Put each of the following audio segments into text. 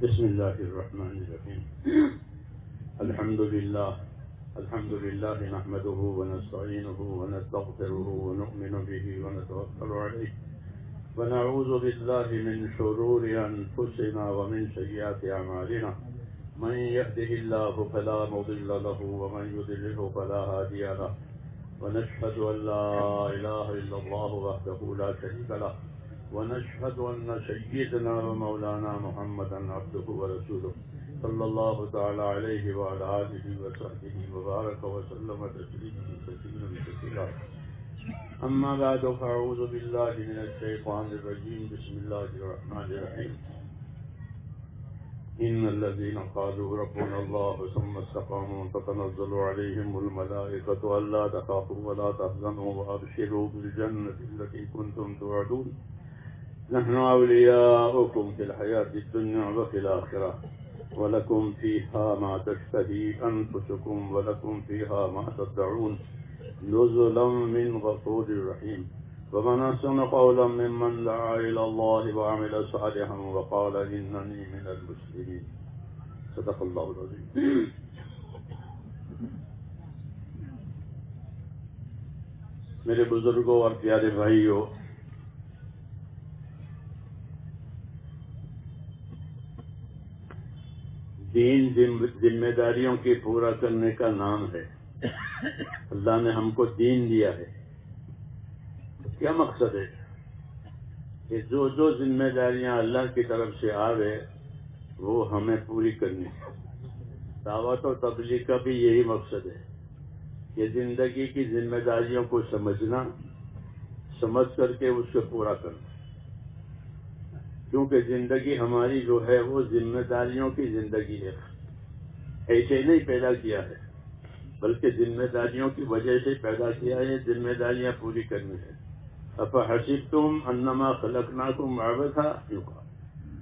بسم الله الرحمن الرحيم. الحمد لله نحمده ونستعينه ونستغفره ونؤمن به ونتوكل عليه ونعوذ بالله من شرور أنفسنا ومن سيئات أعمالنا. من يهده الله فلا مضل له ومن يضلل فلا هادي له ونشهد أن لا إله إلا الله وحده لا شريك له ونشهد أن سيدنا ومولانا محمدا عبده ورسوله صلى الله تعالى عليه وعلى آله وصحبه وبارك وسلم تسليما كثيرا. أما بعد فأعوذ بالله من الشيطان الرجيم. بسم الله الرحمن الرحيم. إن الذين قالوا ربنا الله ثم استقاموا تتنزل عليهم الملائكة ألا تخافوا ولا تحزنوا وأبشروا بالجنة التي كنتم توعدون نحن أولياؤكم في الحياة الدنيا وفي الآخرة ولكم فيها ما تشتهي أنفسكم ولكم فيها ما تدعون نزلا من غفور رحيم. ومن أحسن قولا ممن دعا إلى الله وعمل صالحا وقال إنني من المسلمين. صدق الله العظيم. میرے بزرگوں اور پیارے بھائیوں، دین ذمہ داریوں کی پورا کرنے کا نام ہے. اللہ نے ہم کو دین دیا ہے. کیا مقصد ہے کہ جو ذمہ داریاں اللہ کی طرف سے آوے وہ ہمیں پوری کرنی ہے. دعوت و تبلیغ کا بھی یہی مقصد ہے کہ زندگی کی ذمہ داریوں کو سمجھنا، سمجھ کر کے اس کو پورا کرنا. کیونکہ زندگی ہماری جو ہے وہ ذمہ داریوں کی زندگی ہے. ایسے نہیں پیدا کیا ہے بلکہ ذمہ داریوں کی وجہ سے پیدا کیا ہے. ذمہ داریاں پوری کرنی ہے. افحسبتم انما خلقناکم عبثا،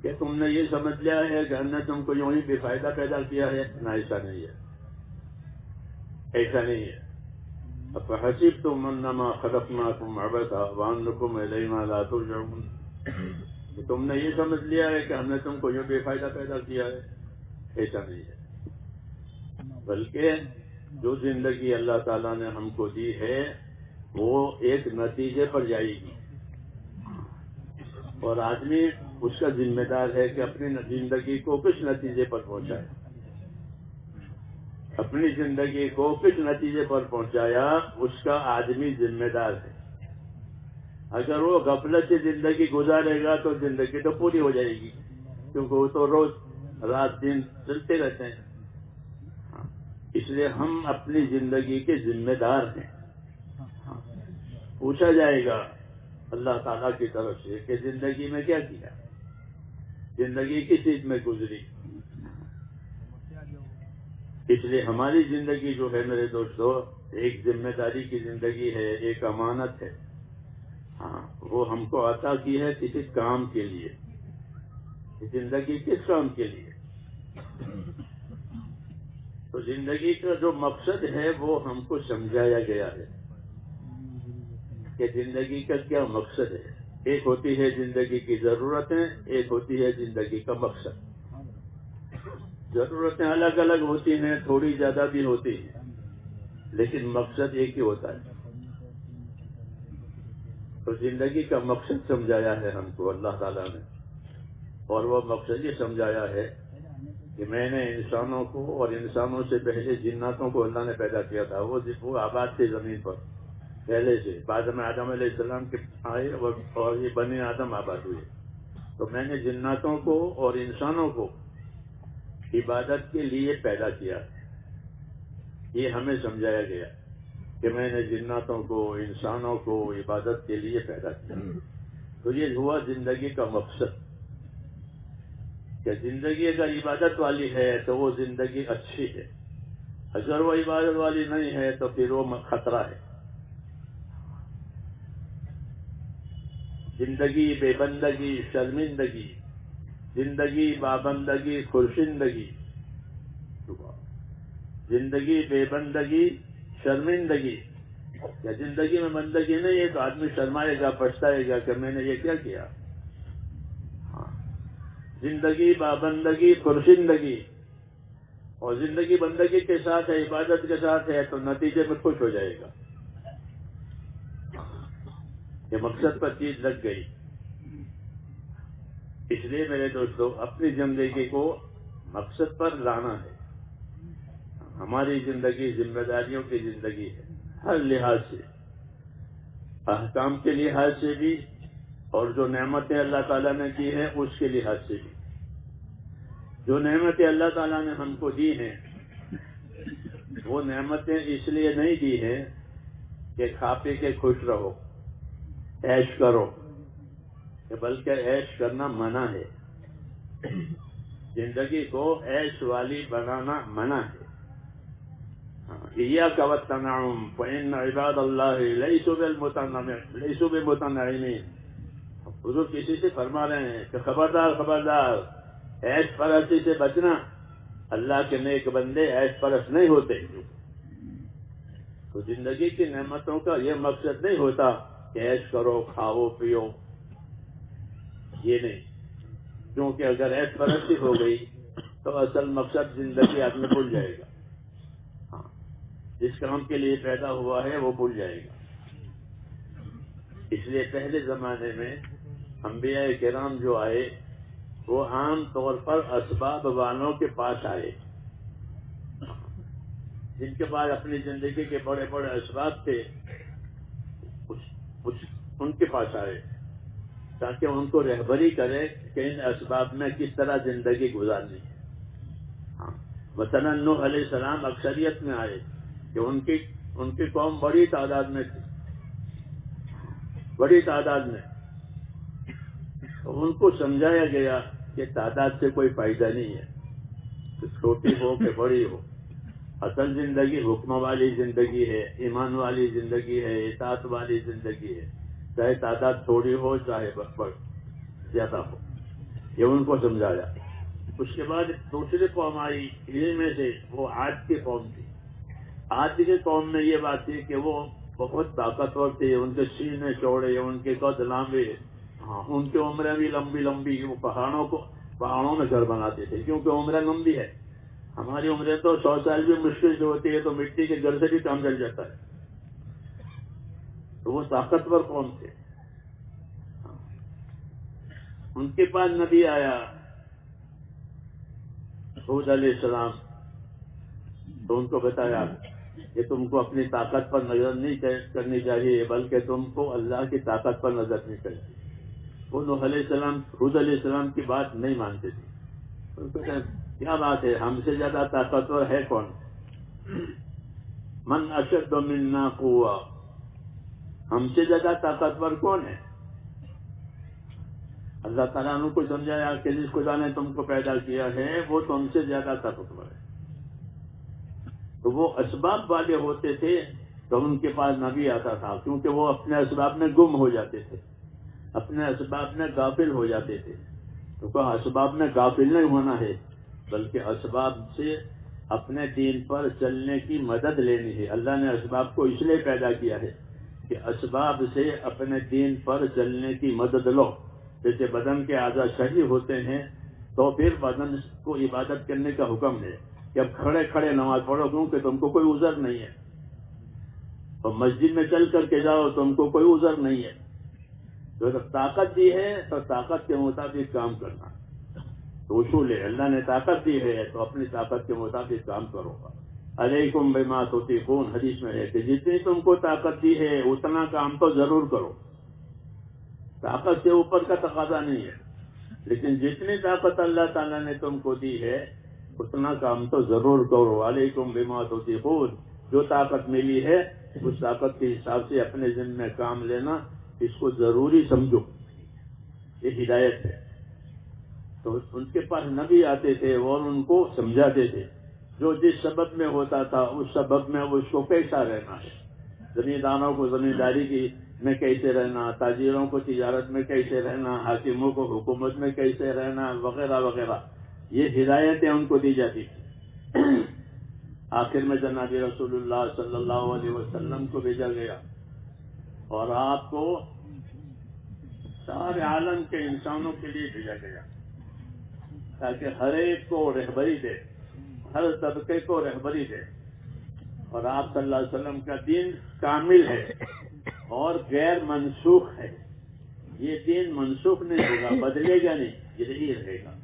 کہ تم نے یہ سمجھ لیا ہے کہ ہم نے تم کو یوں ہی بے فائدہ پیدا کیا ہے؟ نہ، ایسا نہیں ہے. ایسا نہیں ہے. افحسبتم انما خلقناکم عبثا وانکم الینا لا ترجعون، کہ تم نے یہ سمجھ لیا ہے کہ ہم نے تم کو یوں بے فائدہ پیدا کیا ہے؟ ایسا نہیں ہے. بلکہ جو زندگی اللہ تعالیٰ نے ہم کو دی ہے وہ ایک نتیجے پر جائے گی، اور آدمی اس کا ذمہ دار ہے کہ اپنی زندگی کو کس نتیجے پر پہنچائے. اپنی زندگی کو کس نتیجے پر پہنچایا اس کا آدمی ذمہ دار ہے. اگر وہ غفلت سے زندگی گزارے گا تو زندگی تو پوری ہو جائے گی، کیونکہ وہ تو روز رات دن چلتے رہتے ہیں. اس لیے ہم اپنی زندگی کے ذمہ دار ہیں. پوچھا جائے گا اللہ تعالیٰ کی طرف سے کہ زندگی میں کیا کیا، زندگی کس چیز میں گزری. اس لیے ہماری زندگی جو ہے میرے دوستو ایک ذمہ داری کی زندگی ہے، ایک امانت ہے. وہ ہم کو عطا کی ہے کسی کام کے لیے. زندگی کس کام کے لیے؟ تو زندگی کا جو مقصد ہے وہ ہم کو سمجھایا گیا ہے کہ زندگی کا کیا مقصد ہے. ایک ہوتی ہے زندگی کی ضرورتیں، ایک ہوتی ہے زندگی کا مقصد. ضرورتیں الگ الگ ہوتی ہیں، تھوڑی زیادہ بھی ہوتی ہیں، لیکن مقصد ایک ہی ہوتا ہے. تو زندگی کا مقصد سمجھایا ہے ہم کو اللہ تعالیٰ نے، اور وہ مقصد یہ سمجھایا ہے کہ میں نے انسانوں کو اور انسانوں سے پہلے جناتوں کو اللہ نے پیدا کیا تھا. وہ آباد تھے زمین پر پہلے سے. بعد میں آدم علیہ السلام کے آئے اور یہ بنی آدم آباد ہوئے. تو میں نے جناتوں کو اور انسانوں کو عبادت کے لیے پیدا کیا. یہ ہمیں سمجھایا گیا کہ میں نے جناتوں کو انسانوں کو عبادت کے لیے پیدا کیا. تو یہ ہوا زندگی کا مقصد کہ زندگی اگر عبادت والی ہے تو وہ زندگی اچھی ہے. اگر وہ عبادت والی نہیں ہے تو پھر وہ خطرہ ہے. زندگی بے بندگی شرمندگی، زندگی بابندگی خورشندگی. زندگی بے بندگی شرمندگی. کیا زندگی میں بندگی نہیں ہے تو آدمی شرمائے گا، پچھتائے گا کہ میں نے یہ کیا کیا. زندگی بابندگی پرزندگی، اور زندگی بندگی کے ساتھ ہے، عبادت کے ساتھ ہے، تو نتیجے میں خوش ہو جائے گا. یہ مقصد پر چیز لگ گئی. اس لیے میرے دوستو اپنی زندگی کو مقصد پر لانا ہے. ہماری زندگی ذمہ داریوں کی زندگی ہے، ہر لحاظ سے، احکام کے لحاظ سے بھی، اور جو نعمتیں اللہ تعالیٰ نے کی ہیں اس کے لحاظ سے بھی. جو نعمتیں اللہ تعالیٰ نے ہم کو دی ہیں، وہ نعمتیں اس لیے نہیں دی ہیں کہ کھا پی کے خوش رہو، عیش کرو، بلکہ عیش کرنا منع ہے. زندگی کو عیش والی بنانا منع ہے. إياك والتنعم فإن عباد الله ليسوا بمتنعمين. حضور کسی سے فرما رہے ہیں کہ خبردار خبردار، عیش پرستی سے بچنا. اللہ کے نیک بندے عیش پرست نہیں ہوتے. تو زندگی کی نعمتوں کا یہ مقصد نہیں ہوتا کہ عیش کرو، کھاؤ پیو، یہ نہیں. کیونکہ اگر عیش پرستی ہو گئی تو اصل مقصد زندگی آدمی بھول جائے گا. جس کام کے لیے پیدا ہوا ہے وہ بھول جائے گا. اس لیے پہلے زمانے میں انبیاء کرام جو آئے وہ عام طور پر اسباب والوں کے پاس آئے، جن کے پاس اپنی زندگی کے بڑے بڑے اسباب تھے، ان کے پاس آئے تاکہ ان کو رہبری کرے کہ ان اسباب میں کس طرح زندگی گزارنی ہے. مثلا نوح علیہ السلام اکثریت میں آئے کہ ان کی قوم بڑی تعداد میں تھی، بڑی تعداد میں. ان کو سمجھایا گیا کہ تعداد سے کوئی فائدہ نہیں ہے، کہ چھوٹی ہو کہ بڑی ہو، اصل زندگی حکم والی زندگی ہے، ایمان والی زندگی ہے، اطاعت والی زندگی ہے، چاہے تعداد تھوڑی ہو چاہے زیادہ ہو. یہ ان کو سمجھایا. اس کے بعد دوسری قوم آئی انہیں میں سے، وہ عاد کی قوم تھی. عاد کی قوم میں یہ بات تھی کہ وہ بہت طاقتور تھے، ان کے سینے چوڑے، ان کے قد لمبے، ان کی عمریں بھی لمبی لمبی. وہ پہاڑوں میں گھر بناتے تھے کیونکہ عمریں لمبی ہے. ہماری عمریں تو 100 سال بھی مشکل سے ہوتی ہے، تو مٹی کے گھر سے بھی کام چل جاتا ہے. تو وہ طاقتور قوم تھے. ان کے پاس نبی آیا ہود علیہ السلام، تو ان کو بتایا کہ تم کو اپنی طاقت پر نظر نہیں کرنی چاہیے، بلکہ تم کو اللہ کی طاقت پر نظر نہیں کرنی چاہیے. وہ نوح علیہ السلام ہود علیہ السلام کی بات نہیں مانتے تھے. ان کو کیا بات ہے، ہم سے زیادہ طاقتور ہے کون؟ من اشد منا قوہ، ہم سے زیادہ طاقتور کون ہے؟ اللہ تعالیٰ نے کو سمجھایا کہ جس خدا نے تم کو پیدا کیا ہے وہ تم سے زیادہ طاقتور ہے. تو وہ اسباب والے ہوتے تھے تو ان کے پاس نبی آتا تھا، کیونکہ وہ اپنے اسباب میں گم ہو جاتے تھے، اپنے اسباب میں غافل ہو جاتے تھے. تو کہا اسباب میں غافل نہیں ہونا ہے، بلکہ اسباب سے اپنے دین پر چلنے کی مدد لینی ہے. اللہ نے اسباب کو اس لیے پیدا کیا ہے کہ اسباب سے اپنے دین پر چلنے کی مدد لو. جیسے بدن کے اعضاء صحیح ہوتے ہیں تو پھر بدن کو عبادت کرنے کا حکم ہے کہ اب کھڑے کھڑے نماز پڑھو، کیونکہ تم کو کوئی عذر نہیں ہے. اور مسجد میں چل کر کے جاؤ، تم کو کوئی عذر نہیں ہے. تو جب طاقت دی ہے تو طاقت کے مطابق کام کرنا تو اصول ہے. اللہ نے طاقت دی ہے تو اپنی طاقت کے مطابق کام کرو. علیکم بما تطیقون، حدیث میں ہے کہ جتنی تم کو طاقت دی ہے اتنا کام تو ضرور کرو. طاقت سے اوپر کا تقاضا نہیں ہے، لیکن جتنی طاقت اللہ تعالیٰ نے تم کو دی ہے اتنا کام تو ضرور کرو. علیکم بما تطیقون، جو طاقت ملی ہے اس طاقت کے حساب سے اپنے ذمہ میں کام لینا، اس کو ضروری سمجھو. یہ ہدایت ہے. تو ان کے پاس نبی آتے تھے اور ان کو سمجھاتے تھے جو جس سبب میں ہوتا تھا اس سبب میں اس کو کیسا رہنا ہے. زمینداروں کو زمینداری کی میں کیسے رہنا، تاجروں کو تجارت میں کیسے رہنا، حاکموں کو حکومت میں کیسے رہنا، وغیرہ وغیرہ. یہ ہدایتیں ان کو دی جاتی تھی. آخر میں جناب رسول اللہ صلی اللہ علیہ وسلم کو بھیجا گیا اور آپ کو سارے عالم کے انسانوں کے لیے بھیجا گیا. تاکہ ہر ایک کو رہبری دے، ہر طبقے کو رہبری دے. اور آپ صلی اللہ علیہ وسلم کا دین کامل ہے اور غیر منسوخ ہے. یہ دین منسوخ نہیں ہوگا، بدلے گا نہیں، یہی رہے گا.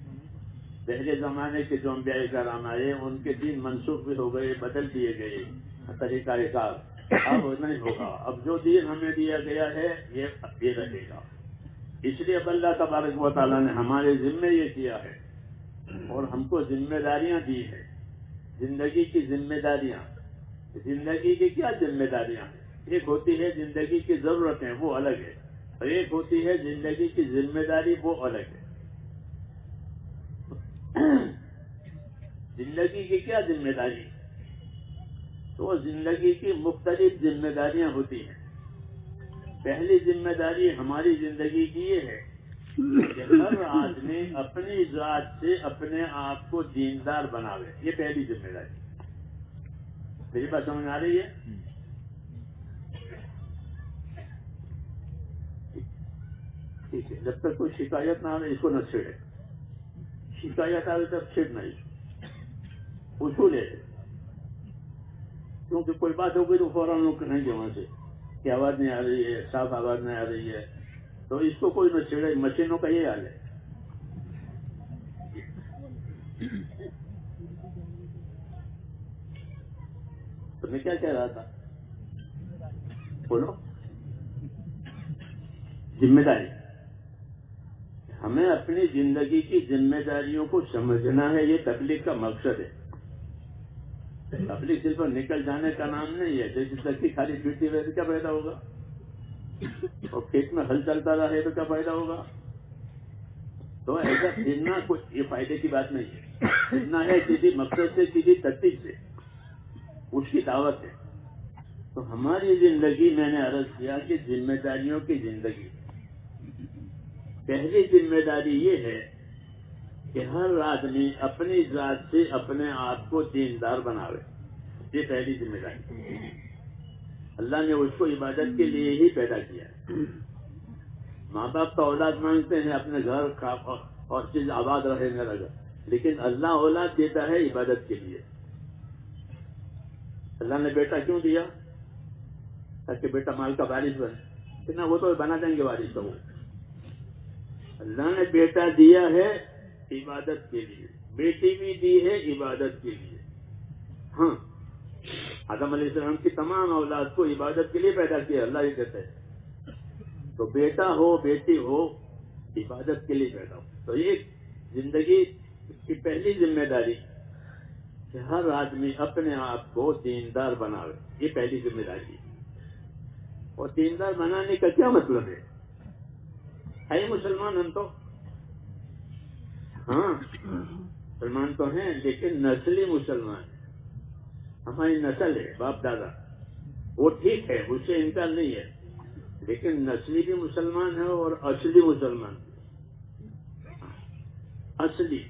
پہلے زمانے کے جو انبیاء کرام آئے ان کے دین منسوخ بھی ہو گئے، بدل دیے گئے طریقہ کار. اب نہیں ہوگا. اب جو دین ہمیں دیا گیا ہے یہ رہے گا. اس لیے اب اللہ تبارک و تعالیٰ نے ہمارے ذمے یہ کیا ہے اور ہم کو ذمہ داریاں دی ہیں. زندگی کی ذمہ داریاں. زندگی کی کیا ذمہ داریاں ہیں؟ ایک ہوتی ہے زندگی کی ضرورتیں، وہ الگ ہے، اور ایک ہوتی ہے زندگی کی ذمہ داری، وہ الگ ہے. زندگی کی کیا ذمہ داری؟ تو زندگی کی مختلف ذمہ داریاں ہوتی ہیں. پہلی ذمہ داری ہماری زندگی کی یہ ہے کہ ہر آدمی اپنی ذات سے اپنے آپ کو دیندار بناوے. یہ پہلی ذمہ داری. میری بات سمجھ آ رہی ہے؟ ٹھیک ہے. جب تک کوئی شکایت نہ آئے اس کو نہ چھیڑے. شکایت آئے تب چھیڑنا اصول ہے. کیونکہ کوئی بات ہو گئی تو فوراً لوگ نہیں گے وہاں سے کہ آواز نہیں آ رہی ہے، صاف آواز نہیں آ رہی ہے، تو اس کو کوئی نہ چھیڑے. مشینوں کا یہ حال ہے. تو میں کیا کہہ رہا تھا؟ بولو. ذمہ داری. ہمیں اپنی زندگی کی ذمہ داریوں کو سمجھنا ہے. یہ تبلیغ کا مقصد ہے. تبلیغ صرف نکل جانے کا نام نہیں ہے. جیسے تک خالی پھرتی رہے تو کیا فائدہ ہوگا؟ اور کھیت میں ہل چلتا رہے تو کیا فائدہ ہوگا؟ تو ایسا پھرنا کوئی یہ فائدے کی بات نہیں ہے. پھرنا ہے کسی مقصد سے، کسی ترتیب سے، اس کی دعوت ہے. تو ہماری زندگی، میں نے عرض کیا کہ ذمہ داریوں کی زندگی. پہلی ذمہ داری یہ ہے کہ ہر آدمی اپنی ذات سے اپنے آپ کو دیندار بناوے. یہ پہلی ذمہ داری. اللہ نے اس کو عبادت کے لیے ہی پیدا کیا ہے. ماں باپ تو اولاد مانگتے ہیں اپنے گھر کا اور چیز آباد رہے میرا گھر، لیکن اللہ اولاد دیتا ہے عبادت کے لیے. اللہ نے بیٹا کیوں دیا؟ تاکہ بیٹا مال کا وارث بنے. اتنا وہ تو بنا دیں گے وارث تو. اللہ نے بیٹا دیا ہے عبادت کے لیے، بیٹی بھی دی ہے عبادت کے لیے. ہاں، آدم علیہ السلام کی تمام اولاد کو عبادت کے لیے پیدا کیا. اللہ یہ کہتا ہے تو بیٹا ہو بیٹی ہو عبادت کے لیے پیدا ہو. تو یہ زندگی کی پہلی ذمہ داری کہ ہر آدمی اپنے آپ کو دیندار بناوے. یہ پہلی ذمہ داری ہے. اور دیندار بنانے کا کیا مطلب ہے؟ مسلمان ہم تو، ہاں مسلمان تو ہیں، لیکن نسلی مسلمان. ہماری نسل ہے، باپ دادا، وہ ٹھیک ہے، اس سے انکار نہیں ہے، لیکن نسلی بھی مسلمان ہے اور اصلی مسلمان. اصلی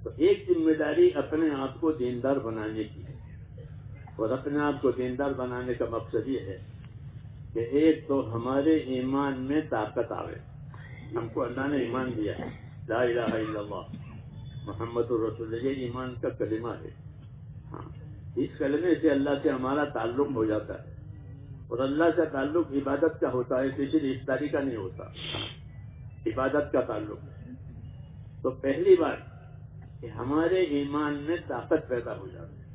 تو ایک ذمہ داری اپنے آپ کو دیندار بنانے کی ہے. اور اپنے آپ کو دیندار بنانے کا مقصد یہ ہے کہ ایک تو ہمارے ایمان میں طاقت آوے. ہم کو اللہ نے ایمان دیا ہے، لا الہ الا اللہ محمد الرسول اللہ. یہ ایمان کا کلمہ ہے. ہاں، اس کلمے سے اللہ سے ہمارا تعلق ہو جاتا ہے. اور اللہ کا تعلق عبادت کا ہوتا ہے، کسی رشتہ داری کا نہیں ہوتا. عبادت کا تعلق. تو پہلی بات کہ ہمارے ایمان میں طاقت پیدا ہو جاتی ہے،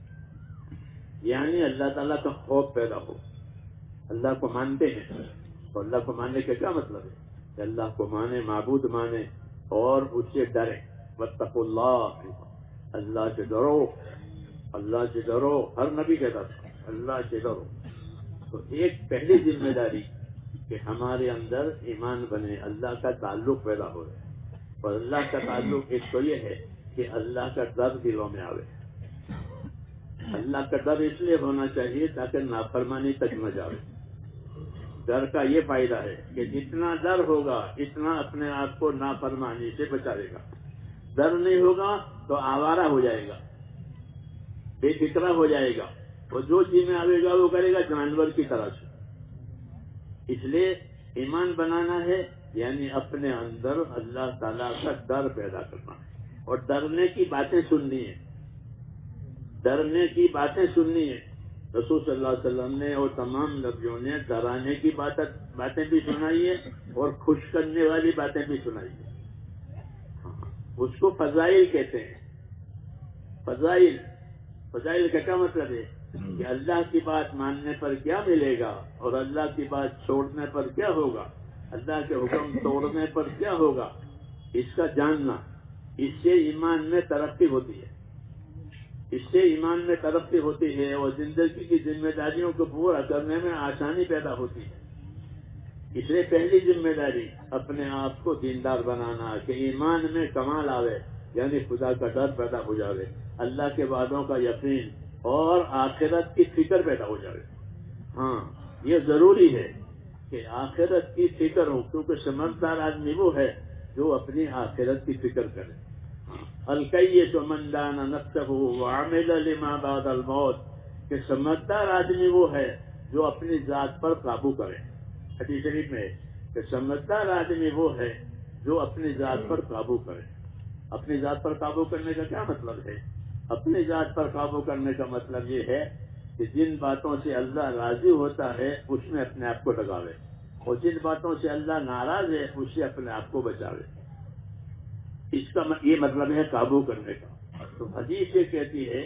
یعنی اللہ تعالیٰ کا خوف پیدا ہو. اللہ کو مانتے ہیں، تو اللہ کو ماننے کا کیا مطلب ہے کہ اللہ کو مانے، معبود مانے اور اس سے ڈرے. واتقوا اللہ، اللہ سے ڈرو، اللہ سے ڈرو. ہر نبی کہتا تھا اللہ سے ڈرو. تو ایک پہلی ذمہ داری کہ ہمارے اندر ایمان بنے، اللہ کا تعلق پیدا ہو. اور اللہ کا تعلق ایک تو یہ ہے کہ اللہ کا ڈر دلوں میں آوے. اللہ کا ڈر اس لیے ہونا چاہیے تاکہ نافرمانی تک نہ جاوے. ڈر کا یہ فائدہ ہے کہ جتنا ڈر ہوگا اتنا اپنے آپ کو نافرمانی سے بچائے گا. ڈر نہیں ہوگا تو آوارہ ہو جائے گا، بے فکرہ ہو جائے گا، اور جو چیز میں آئے گا وہ کرے گا جانور کی طرح سے. اس لیے ایمان بنانا ہے یعنی اپنے اندر اللہ تعالیٰ کا ڈر پیدا کرنا ہے، اور ڈرنے کی باتیں سننی ہے، ڈرنے کی باتیں سننی ہے۔ رسول صلی اللہ علیہ وسلم نے اور تمام نبیوں نے ڈرانے کی باتیں بھی سنائی ہے اور خوش کرنے والی باتیں بھی سنائی ہے۔ اس کو فضائل کہتے ہیں۔ فضائل کا کیا مطلب ہے کہ اللہ کی بات ماننے پر کیا ملے گا اور اللہ کی بات چھوڑنے پر کیا ہوگا، اللہ کے حکم توڑنے پر کیا ہوگا، اس کا جاننا، اس سے ایمان میں ترقی ہوتی ہے، اس سے ایمان میں ترقی ہوتی ہے اور زندگی کی ذمہ داریوں کو پورا کرنے میں آسانی پیدا ہوتی ہے۔ اس لیے پہلی ذمہ داری اپنے آپ کو دیندار بنانا، کہ ایمان میں کمال آوے، یعنی خدا کا ڈر پیدا ہو جائے، اللہ کے وعدوں کا یقین اور آخرت کی فکر پیدا ہو جائے۔ ہاں، یہ ضروری ہے کہ آخرت کی فکر ہو، کیونکہ سمجھدار آدمی وہ ہے جو اپنی آخرت کی فکر کرے۔ الکیس من دان نفسہ وعمل لما بعد الموت، کہ سمجھدار آدمی وہ ہے جو اپنی ذات پر قابو کرے۔ حدیث شریف میں کہ سمجھدار آدمی وہ ہے جو اپنی ذات پر قابو کرے۔ اپنی ذات پر قابو کرنے کا کیا مطلب ہے؟ اپنی ذات پر قابو کرنے کا مطلب یہ ہے کہ جن باتوں سے اللہ راضی ہوتا ہے اس میں اپنے آپ کو لگاوے، اور جن باتوں سے اللہ ناراض ہے اس سے اپنے آپ کو بچاوے۔ اس کا یہ مطلب ہے قابو کرنے کا۔ تو حدیث یہ کہتی ہے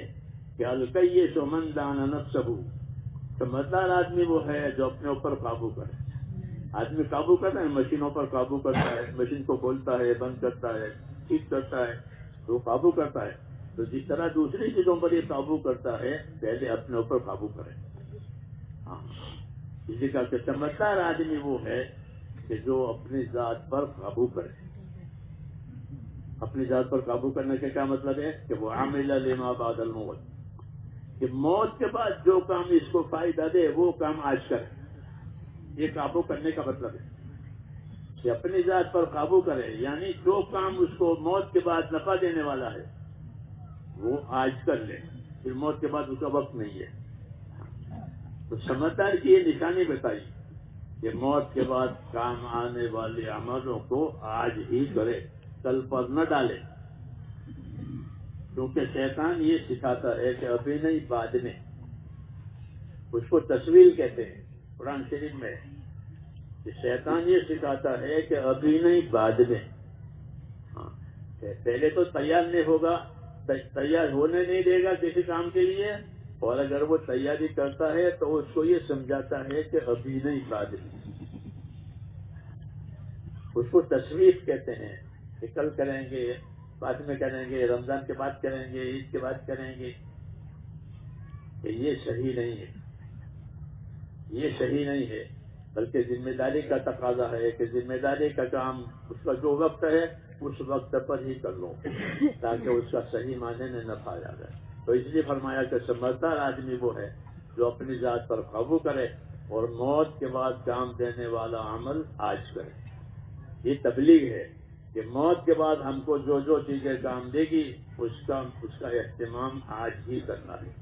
کہ الکیس من دان نفسہ، سمجھدار آدمی وہ ہے جو اپنے اوپر قابو کرے۔ آدمی قابو کرتا ہے، مشینوں پر قابو کرتا ہے، مشین کو کھولتا ہے، بند کرتا ہے، ٹھیک کرتا ہے، تو قابو کرتا ہے۔ تو جس طرح دوسری چیزوں پر یہ قابو کرتا ہے، پہلے اپنے اوپر قابو کرے۔ ہاں، اسی کا کہ سمجھدار آدمی وہ ہے کہ جو اپنی ذات پر قابو کرے۔ اپنی ذات پر قابو کرنے کا کیا مطلب ہے کہ وہ عامل لما بعد الموت، کہ موت کے بعد جو کام اس کو فائدہ دے وہ کام آج کرے۔ یہ قابو کرنے کا مطلب ہے کہ اپنی ذات پر قابو کرے، یعنی جو کام اس کو موت کے بعد نفع دینے والا ہے وہ آج کر لے، پھر موت کے بعد اس کا وقت نہیں ہے۔ تو سمجھدار کی یہ نشانی بتائی کہ موت کے بعد کام آنے والے عملوں کو آج ہی کرے، کل پر نہ ڈالے، کیونکہ شیطان یہ سکھاتا ہے کہ ابھی نہیں بعد میں۔ اس کو تسویل کہتے ہیں قرآن شریف میں، کہ شیطان یہ سکھاتا ہے کہ ابھی نہیں بعد میں۔ ہاں، پہلے تو تیار نہیں ہوگا، تیار ہونے نہیں دے گا کسی کام کے لیے، اور اگر وہ تیاری کرتا ہے تو اس کو یہ سمجھاتا ہے کہ ابھی نہیں بعد میں۔ اس کو تسویف کہتے ہیں کہ کل کریں گے، بعد میں کریں گے، رمضان کے بعد کریں گے، عید کے بعد کریں گے۔ کہ یہ صحیح نہیں ہے، یہ صحیح نہیں ہے، بلکہ ذمہ داری کا تقاضا ہے کہ ذمہ داری کا کام اس کا جو وقت ہے اس وقت پر ہی کر لو، تاکہ اس کا صحیح معنی میں نفع آ جائے۔ تو اس لیے فرمایا کہ سمجھدار آدمی وہ ہے جو اپنی ذات پر قابو کرے اور موت کے بعد کام دینے والا عمل آج کرے۔ یہ تبلیغ ہے کہ موت کے بعد ہم کو جو جو چیزیں کام دے گی اس کا اہتمام آج ہی کرنا ہے۔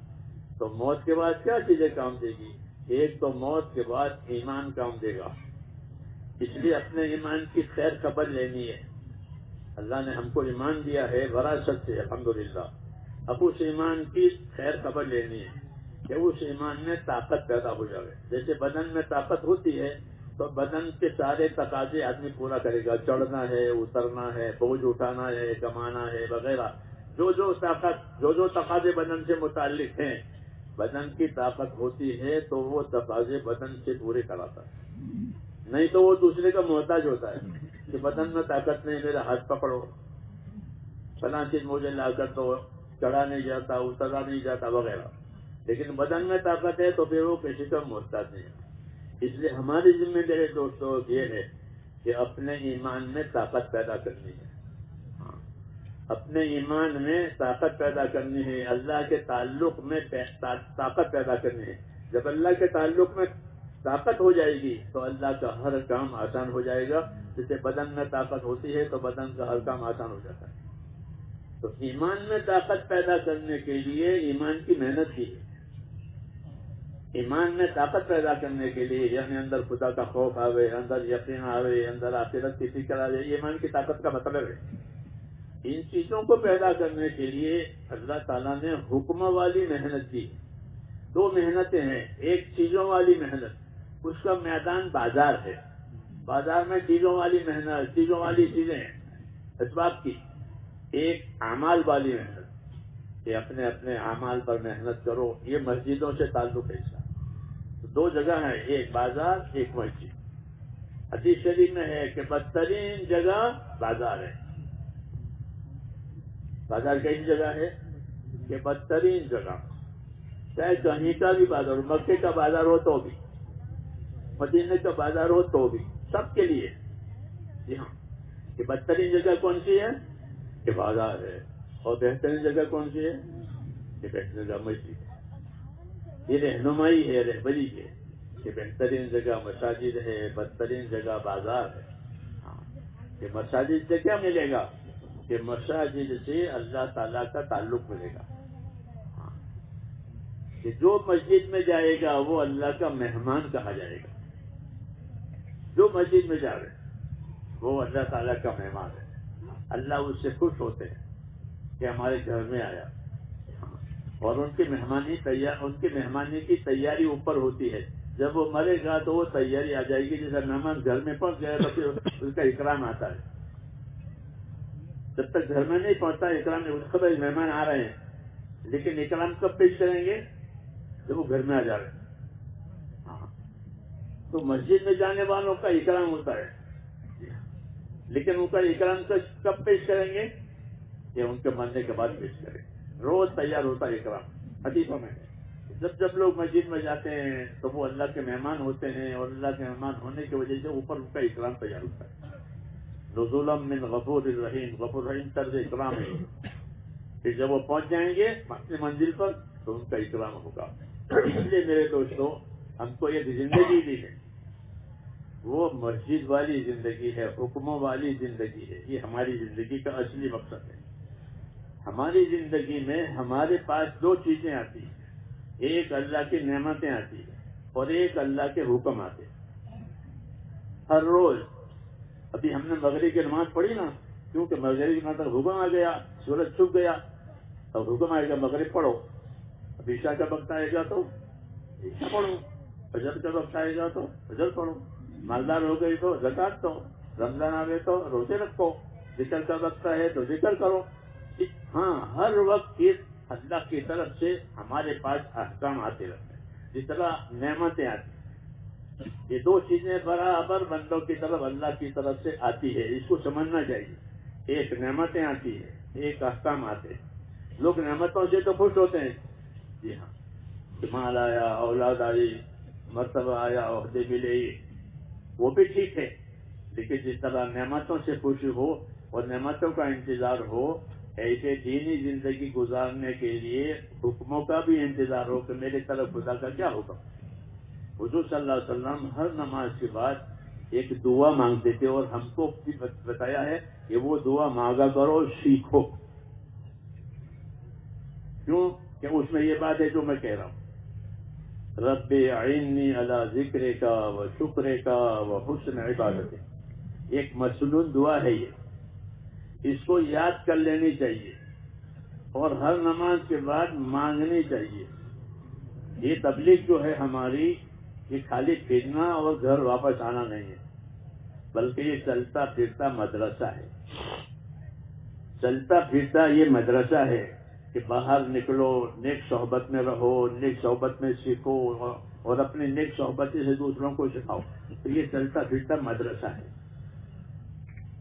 تو موت کے بعد کیا چیزیں کام دے گی؟ ایک تو موت کے بعد ایمان کام دے گا، اس لیے اپنے ایمان کی خیر خبر لینی ہے۔ اللہ نے ہم کو ایمان دیا ہے وراثت سے، الحمدللہ۔ اب اس ایمان کی خیر خبر لینی ہے کہ اس ایمان میں طاقت پیدا ہو جائے۔ جیسے بدن میں طاقت ہوتی ہے تو بدن کے سارے تقاضے آدمی پورا کرے گا، چڑھنا ہے، اترنا ہے، بوجھ اٹھانا ہے، کمانا ہے وغیرہ، جو تقاضے بدن سے متعلق ہیں، بدن کی طاقت ہوتی ہے تو وہ تقاضے بدن سے پورے کراتا ہے، نہیں تو وہ دوسرے کا محتاج ہوتا ہے کہ بدن میں طاقت نہیں، میرا ہاتھ پکڑو، فلاں چیز مجھے لا کر تو چڑھا نہیں جاتا، اترا نہیں جاتا وغیرہ۔ لیکن بدن میں طاقت ہے تو پھر وہ کسی کا محتاج نہیں ہے۔ اس لیے ہماری ذمہ داری دوستوں یہ ہے کہ اپنے ایمان میں طاقت پیدا کرنی ہے، اپنے ایمان میں طاقت پیدا کرنی ہے، اللہ کے تعلق میں طاقت پیدا کرنی ہے۔ جب اللہ کے تعلق میں طاقت ہو جائے گی تو اللہ کا ہر کام آسان ہو جائے گا۔ جیسے بدن میں طاقت ہوتی ہے تو بدن کا ہر کام آسان ہو جاتا ہے۔ تو ایمان میں طاقت پیدا کرنے کے لیے ایمان کی محنت کی ہے، ایمان میں طاقت پیدا کرنے کے لیے، یعنی اندر خدا کا خوف آوے، اندر یقین آوے، اندر آخرت کی فکر آ جائے، ایمان کی طاقت کا مطلب ہے۔ ان چیزوں کو پیدا کرنے کے لیے اللہ تعالیٰ نے حکم والی محنت دی۔ دو محنتیں ہیں، ایک چیزوں والی محنت، اس کا میدان بازار ہے، بازار میں چیزوں والی محنت، چیزوں والی چیزیں ہیں اسباب کی۔ ایک اعمال والی محنت کہ اپنے اپنے اعمال پر محنت کرو، یہ مسجدوں سے تعلق ہے اس کا۔ دو جگہ ہیں، ایک بازار ایک مسجد۔ حدیث شریف میں ہے کہ بدترین جگہ بازار ہے۔ بازار کیسی جگہ ہے کہ بدترین جگہ، چاہے کہیں کا بھی بازار ہو، مکے کا بازار ہو تو بھی، مدینے کا بازار ہو تو بھی، سب کے لیے۔ جی ہاں، کہ بدترین جگہ کون سی ہے کہ بازار ہے، اور بہترین جگہ کون سی ہے کہ بہترین جگہ مسجد ہے۔ یہ رہنمائی ہے، رہبری ہے کہ بہترین جگہ مساجد ہے، بدترین جگہ بازار ہے۔ ہاں، کہ مساجد سے کیا ملے گا کہ مساجد سے اللہ تعالیٰ کا تعلق ملے گا۔ ہاں، کہ جو مسجد میں جائے گا وہ اللہ کا مہمان کہا جائے گا۔ جو مسجد میں جائے وہ اللہ تعالیٰ کا مہمان ہے، اللہ اس سے خوش ہوتے ہیں کہ ہمارے گھر میں آیا، اور ان کی مہمانی کی تیاری اوپر ہوتی ہے۔ جب وہ مرے گا تو وہ تیاری آ جائے گی، جیسا مہمان گھر میں پہنچ گیا تو پھر اس کا اکرام آتا ہے۔ جب تک گھر میں نہیں پہنچتا اکرام نہیں، اس خبر مہمان آ رہے ہیں، لیکن اکرام کب پیش کریں گے جب وہ گھر میں آ جا رہے ہیں۔ ہاں، تو مسجد میں جانے والوں کا اکرام ہوتا ہے، لیکن ان کا اکرام کب پیش کریں گے کہ ان کے مرنے کے بعد پیش کریں۔ روز تیار ہوتا ہے اکرام۔ حدیثوں میں جب لوگ مسجد میں جاتے ہیں تو وہ اللہ کے مہمان ہوتے ہیں، اور اللہ کے مہمان ہونے کی وجہ سے اوپر ان کا اکرام تیار ہوتا ہے۔ نزولا من غفور الرحیم، غفور الرحیم طرز اکرام ہے کہ جب وہ پہنچ جائیں گے اپنی منزل پر تو ان کا اکرام ہوگا۔ اس لیے میرے دوستوں، ہم کو یہ زندگی دی ہے وہ مسجد والی زندگی ہے، حکموں والی زندگی ہے۔ یہ ہماری زندگی کا اصلی مقصد ہے۔ ہماری زندگی میں ہمارے پاس دو چیزیں آتی ہیں، ایک اللہ کی نعمتیں آتی ہیں اور ایک اللہ کے حکم آتے ہیں۔ ہر روز ابھی ہم نے مغرب کی نماز پڑھی نا، کیونکہ مغرب کی نماز حکم آ گیا، سورج چھپ گیا، اب حکم آئے گا مغرب پڑھو۔ اب عشاء کا وقت آئے گا تو عشاء پڑھو، فجر کا وقت آئے گا تو فجر پڑھو، مالدار ہو گئی تو زکات دو، رمضان آ گئے تو روزے رکھو، ذکر کا وقت ہے تو ذکر کرو۔ ہاں، ہر وقت اللہ کی طرف سے ہمارے پاس احکام آتے رہتے ہیں، جس طرح نعمتیں آتی ہیں۔ یہ دو چیزیں برابر بندوں کی طرف اللہ کی طرف سے آتی ہے، اس کو سمجھنا چاہیے۔ ایک نعمتیں آتی ہے، ایک احکام آتے ہیں۔ لوگ نعمتوں سے تو خوش ہوتے ہیں، جی ہاں، مال آیا، اولاد آئی، مرتبہ آیا، عہدے ملے، وہ بھی ٹھیک ہے، لیکن جس طرح نعمتوں سے خوشی ہو اور نعمتوں کا انتظار ہو، ایسے دینی زندگی گزارنے کے لیے حکموں کا بھی انتظار ہو کہ میرے طرف خدا کا کیا حکم۔ حضور صلی اللہ علیہ وسلم ہر نماز کے بعد ایک دعا مانگتے تھے، اور ہم کو بھی بتایا ہے کہ وہ دعا مانگا کرو، سیکھو۔ کیوں کہ اس میں یہ بات ہے جو میں کہہ رہا ہوں، رب اعنی علی ذکرک و شکرک و حسن عبادتک، ایک مسنون دعا ہے یہ، اس کو یاد کر لینی چاہیے اور ہر نماز کے بعد مانگنی چاہیے۔ یہ تبلیغ جو ہے ہماری، یہ خالی پھرنا اور گھر واپس آنا نہیں ہے، بلکہ یہ چلتا پھرتا مدرسہ ہے۔ چلتا پھرتا یہ مدرسہ ہے کہ باہر نکلو، نیک صحبت میں رہو، نیک صحبت میں سیکھو، اور اپنی نیک صحبت سے دوسروں کو سکھاؤ۔ تو یہ چلتا پھرتا مدرسہ ہے،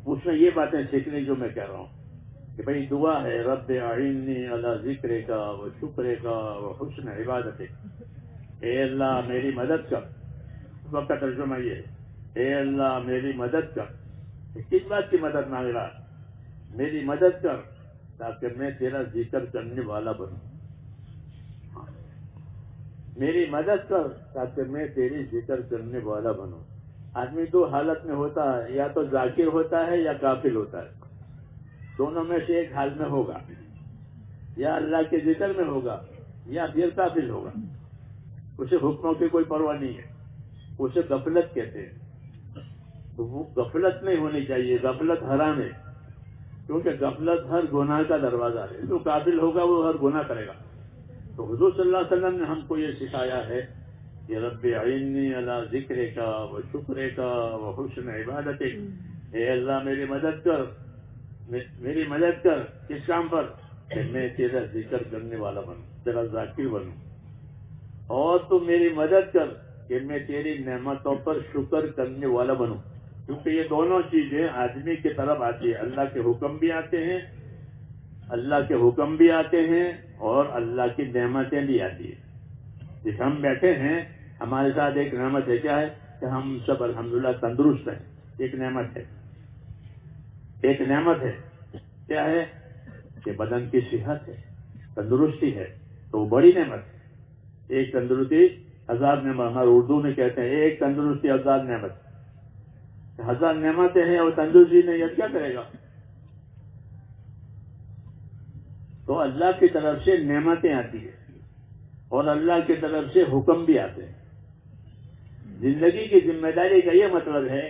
اس میں یہ باتیں سیکھنے جو میں کہہ رہا ہوں کہ بھئی دعا ہے، رب اعنی علی ذکرک و شکرک و حسن عبادتک، اے اللہ میری مدد کر۔ اس وقت کا ترجمہ یہ ہے، اے اللہ میری مدد کر۔ کس بات کی مدد مانگ رہا؟ میری مدد کر تاکہ میں تیرا ذکر کرنے والا بنوں، میری مدد کر تاکہ میں تیری ذکر کرنے والا بنوں۔ آدمی دو حالت میں ہوتا ہے، یا تو ذاکر ہوتا ہے یا غافل ہوتا ہے، دونوں میں سے ایک حال میں ہوگا، یا اللہ کے ذکر میں ہوگا یا پھر غافل ہوگا۔ اسے حکموں کی کوئی پرواہ نہیں ہے، اسے غفلت کہتے ہیں۔ تو وہ غفلت نہیں ہونی چاہیے، غفلت حرام ہے، کیونکہ غفلت ہر گناہ کا دروازہ ہے، جو قابل ہوگا وہ ہر گناہ کرے گا۔ تو حضور صلی اللہ علیہ وسلم نے ہم کو یہ سکھایا ہے کہ رب اعنی علی ذکرک و شکرک و حسن عبادتک، اے اللہ میری مدد کر، میری مدد کر کس کام پر؟ کہ میں تیرا ذکر کرنے والا بنوں، تیرا ذاکر بنوں، اور تو میری مدد کر کہ میں تیری نعمتوں پر شکر کرنے والا بنوں، کیونکہ یہ دونوں چیزیں آدمی کی طرف آتی ہے، اللہ کے حکم بھی آتے ہیں، اللہ کے حکم بھی آتے ہیں اور اللہ کی نعمتیں بھی آتی ہیں۔ جس ہم بیٹھے ہیں ہمارے ساتھ ایک نعمت ہے، کیا ہے؟ کہ ہم سب الحمدللہ تندرست ہیں، ایک نعمت ہے، ایک نعمت ہے، کیا ہے؟ کہ بدن کی صحت ہے، تندرستی ہے، تو وہ بڑی نعمت ہے۔ ایک تندرستی ہزار نعمت، ہمارے اردو میں کہتے ہیں ایک تندرستی ہزار نعمت، ہزار نعمتیں ہیں اور تندرستی نہیں ہے، کیا کرے گا؟ تو اللہ کی طرف سے نعمتیں آتی ہیں اور اللہ کی طرف سے حکم بھی آتے ہیں۔ زندگی کی ذمہ داری کا یہ مطلب ہے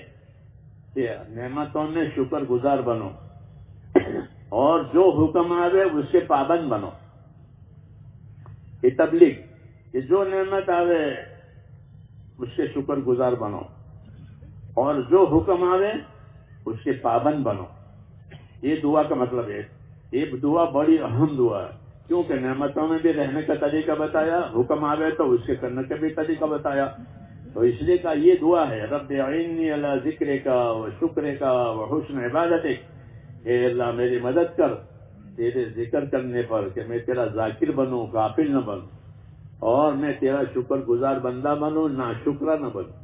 کہ نعمتوں میں شکر گزار بنو اور جو حکم آوے اس کے پابند بنو۔ یہ تبلیغ کہ جو نعمت آوے اس کے شکر گزار بنو اور جو حکم آوے اس کے پابند بنو۔ یہ دعا کا مطلب ہے۔ یہ دعا بڑی اہم دعا ہے، کیونکہ نعمتوں میں بھی رہنے کا طریقہ بتایا، حکم آوے تو اس کے کرنے کا بھی طریقہ بتایا، تو اس لیے کا یہ دعا ہے رب اعنی علی ذکرک و شکرک و حسن عبادتک، اے اللہ میری مدد کر تیرے ذکر کرنے پر کہ میں تیرا ذاکر بنوں، غافل نہ بنوں، اور میں تیرا شکر گزار بندہ بنوں، ناشکرہ نہ بنوں۔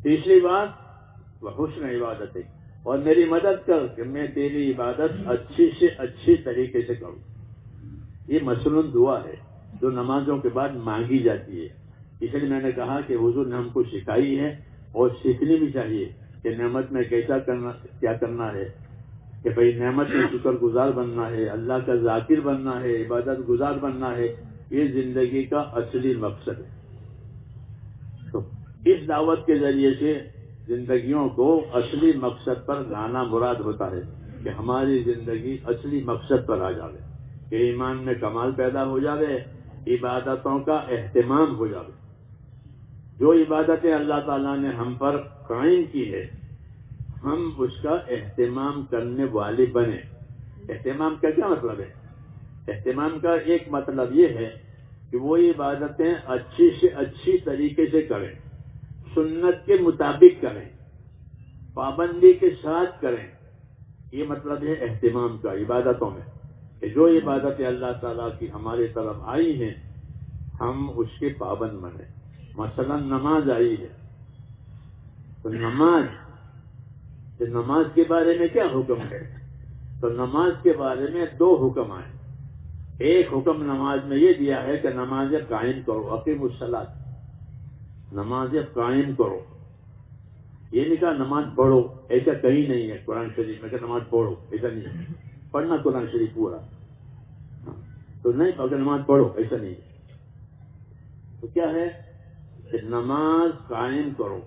تیسری بات وحسن عبادتک، اور میری مدد کر کہ میں تیری عبادت اچھی سے اچھی طریقے سے کروں۔ یہ مصنون دعا ہے جو نمازوں کے بعد مانگی جاتی ہے، اس لیے میں نے کہا کہ حضور نے ہم کو سکھائی ہے اور سیکھنی بھی چاہیے کہ نعمت میں کیسا کرنا، کیا کرنا ہے، کہ بھئی نعمت میں شکر گزار بننا ہے، اللہ کا ذاکر بننا ہے، عبادت گزار بننا ہے، یہ زندگی کا اصلی مقصد ہے۔ تو اس دعوت کے ذریعے سے زندگیوں کو اصلی مقصد پر لانا مراد ہوتا ہے کہ ہماری زندگی اصلی مقصد پر آ جائے، کہ ایمان میں کمال پیدا ہو جائے، عبادتوں کا اہتمام ہو جائے۔ جو عبادتیں اللہ تعالیٰ نے ہم پر قائم کی ہے ہم اس کا اہتمام کرنے والے بنے۔ اہتمام کا کیا مطلب ہے؟ اہتمام کا ایک مطلب یہ ہے کہ وہ عبادتیں اچھی سے اچھی طریقے سے کریں، سنت کے مطابق کریں، پابندی کے ساتھ کریں۔ یہ مطلب ہے اہتمام کا عبادتوں میں، کہ جو عبادتیں اللہ تعالیٰ کی ہماری طرف آئی ہیں ہم اس کے پابند بنیں۔ مثلا نماز آئی ہے تو نماز کے بارے میں کیا حکم ہے؟ تو نماز کے بارے میں دو حکم آئے۔ ایک حکم نماز میں یہ دیا ہے کہ نماز قائم کرو، اقیموا الصلاۃ، نماز قائم کرو۔ یہ نہیں کہا نماز پڑھو، ایسا کہیں نہیں ہے قرآن شریف میں کہ نماز پڑھو، ایسا نہیں ہے۔ پڑھنا قرآن شریف پورا تو نہیں، اگر نماز پڑھو ایسا نہیں ہے۔ تو کیا ہے کہ نماز قائم کرو۔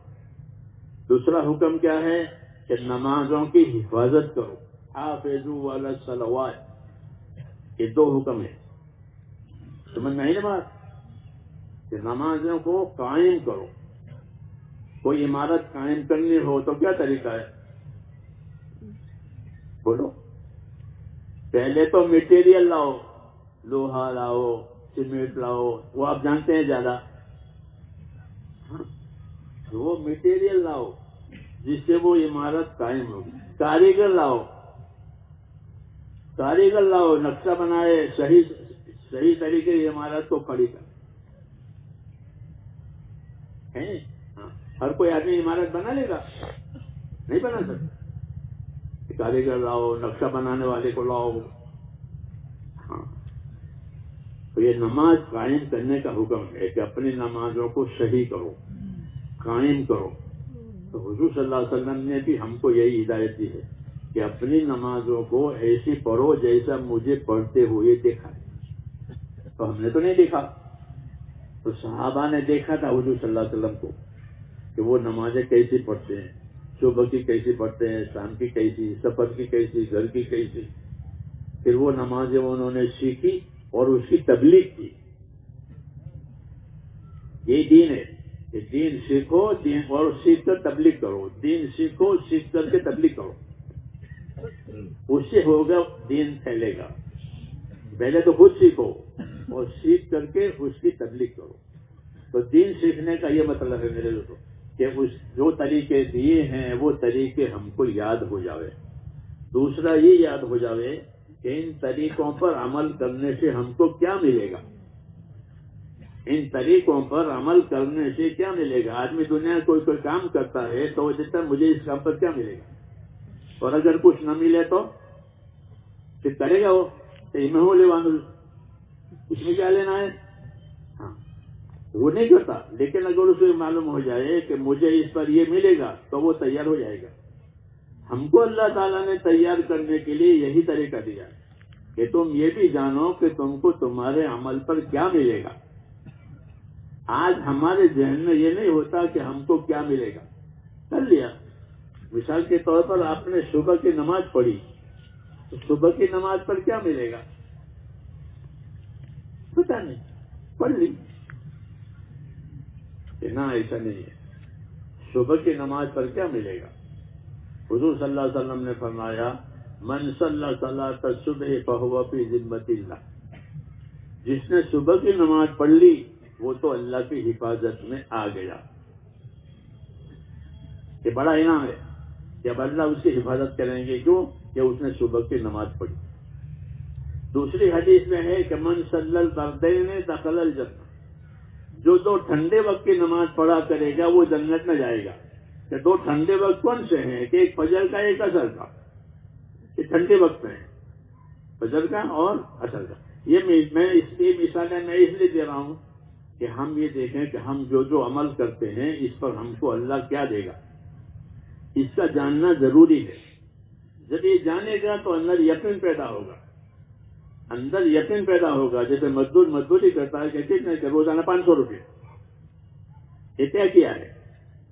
دوسرا حکم کیا ہے کہ نمازوں کی حفاظت کرو، حافظوا علی الصلوات۔ یہ دو حکم ہے، سمجھ میں آئی نا بات؟ کہ نمازوں کو قائم کرو۔ کوئی عمارت قائم کرنی ہو تو کیا طریقہ ہے؟ بولو۔ پہلے تو میٹیریل لاؤ، لوہا لاؤ، سیمنٹ لاؤ، وہ آپ جانتے ہیں زیادہ، وہ میٹیریل لاؤ جس سے وہ عمارت قائم ہوگی۔ کاریگر لاؤ، کاریگر لاؤ، نقشہ بنائے، صحیح طریقے سے عمارت کو کھڑی کر۔ ہر کوئی آدمی عمارت بنا لے گا؟ نہیں بنا سکتا۔ کاریگر لاؤ، نقشہ بنانے والے کو لاؤ۔ ہاں، تو یہ نماز قائم کرنے کا حکم ہے کہ اپنی نمازوں کو صحیح کرو، قائم کرو۔ تو حضور صلی اللہ علیہ وسلم نے بھی ہم کو یہی ہدایت دی ہے کہ اپنی نمازوں کو ایسی پڑھو جیسا مجھے پڑھتے ہوئے دیکھا ہے۔ تو ہم نے تو نہیں دیکھا، تو صحابہ نے دیکھا تھا حضور صلی اللہ علیہ وسلم کو کہ وہ نمازیں کیسی پڑھتے ہیں، صبح کی کیسی پڑھتے ہیں، شام کی کیسی، سفر کی کیسی، گھر کی کیسی. پھر وہ نمازیں انہوں نے سیکھی اور اس کی تبلیغ کی. یہ دین ہے کہ دین سیکھو، دین اور سیکھ کر تبلیغ کرو. دین سیکھو، سیکھ کر کے تبلیغ کرو. اس سے ہوگا دین پھیلے گا. پہلے تو خود سیکھو اور سیکھ کر کے اس کی تبلیغ کرو. تو دین سیکھنے کا یہ مطلب ہے میرے دوستوں کہ اس جو طریقے دیے ہیں وہ طریقے ہم کو یاد ہو جاوے. دوسرا یہ یاد ہو جاوے کہ ان طریقوں پر عمل کرنے سے ہم کو کیا ملے گا. ان طریقوں پر عمل کرنے سے کیا ملے گا. آدمی دنیا کوئی کام کرتا ہے تو وہ دیتا مجھے اس کام پر کیا ملے گا، اور اگر کچھ نہ ملے تو پھر کرے گا وہ میں ہو لے وانگل اس میں کیا لینا ہے. ہاں وہ نہیں کرتا، لیکن اگر اسے معلوم ہو جائے کہ مجھے اس پر یہ ملے گا تو وہ تیار ہو جائے گا. ہم کو اللہ تعالیٰ نے تیار کرنے کے لیے یہی طریقہ دیا کہ تم یہ بھی جانو کہ تم کو تمہارے عمل پر کیا ملے گا. آج ہمارے ذہن میں یہ نہیں ہوتا کہ ہم کو کیا ملے گا. کر لیا، مثال کے طور پر آپ نے صبح کی نماز پڑھی تو صبح کی نماز پر کیا ملے گا پتا نہیں، پڑھ لی. نہ ایسا نہیں ہے. صبح کی نماز پر کیا ملے گا. حضور صلی اللہ علیہ وسلم نے فرمایا من صلی صلاۃ الصبح فہو فی ذمۃ اللہ. جس نے صبح کی نماز پڑھ لی وہ تو اللہ کی حفاظت میں آ گیا. یہ بڑا انعام ہے کہ اب اللہ اس کی حفاظت کریں گے. کیوں کہ اس نے صبح کی نماز پڑھی. دوسری حدیث میں ہے کہ من صلی البردین دخل الجنہ. جو دو ٹھنڈے وقت کی نماز پڑھا کرے گا وہ جنت میں جائے گا. کہ دو ٹھنڈے وقت کون سے ہیں کہ ایک فجر کا ایک عصر کا. یہ ٹھنڈے وقت میں ہے، فجر کا اور عصر کا. یہ میں اس کی مثالیں میں اس لیے دے رہا ہوں کہ ہم یہ دیکھیں کہ ہم جو عمل کرتے ہیں اس پر ہم کو اللہ کیا دے گا اس کا جاننا ضروری ہے. جب یہ جانے گا تو اندر یقین پیدا ہوگا. اندر یقین پیدا ہوگا. جیسے مزدور مزدوری کرتا ہے کہ کتنے کہ روزانہ 500 روپے. یہ طے کیا ہے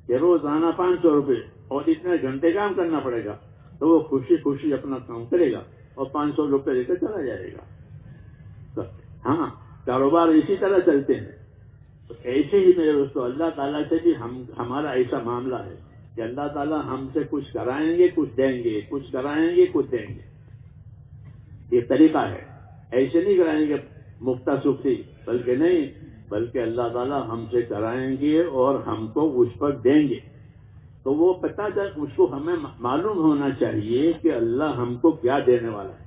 کہ روزانہ 500 روپے اور اتنے گھنٹے کام کرنا پڑے گا تو وہ خوشی خوشی اپنا کام کرے گا اور 500 روپے لے کر چلا جائے گا. ہاں کاروبار اسی طرح چلتے ہیں. تو ایسے ہی میرے دوستو اللہ تعالیٰ سے بھی ہمارا ایسا معاملہ ہے کہ اللہ تعالیٰ ہم سے کچھ کرائیں گے کچھ دیں گے، کچھ کرائیں گے کچھ دیں گے. یہ طریقہ ہے. ایسے نہیں کرائیں گے مفتہ سختی، بلکہ نہیں، بلکہ اللہ تعالیٰ ہم سے کرائیں گے اور ہم کو اس پر دیں گے. تو وہ پتہ چل اس کو ہمیں معلوم ہونا چاہیے کہ اللہ ہم کو کیا دینے والا ہے.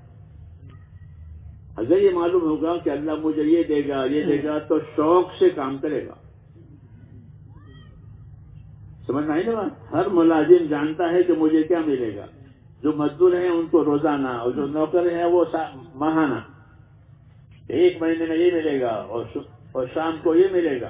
اگر یہ معلوم ہوگا کہ اللہ مجھے یہ دے گا تو شوق سے کام کرے گا. سمجھنا ہے نا. ہر ملازم جانتا ہے کہ مجھے کیا ملے گا. جو مزدور ہیں ان کو روزانہ اور جو نوکر ہیں وہ ماہانہ. ایک مہینے میں یہ ملے گا اور شام کو یہ ملے گا.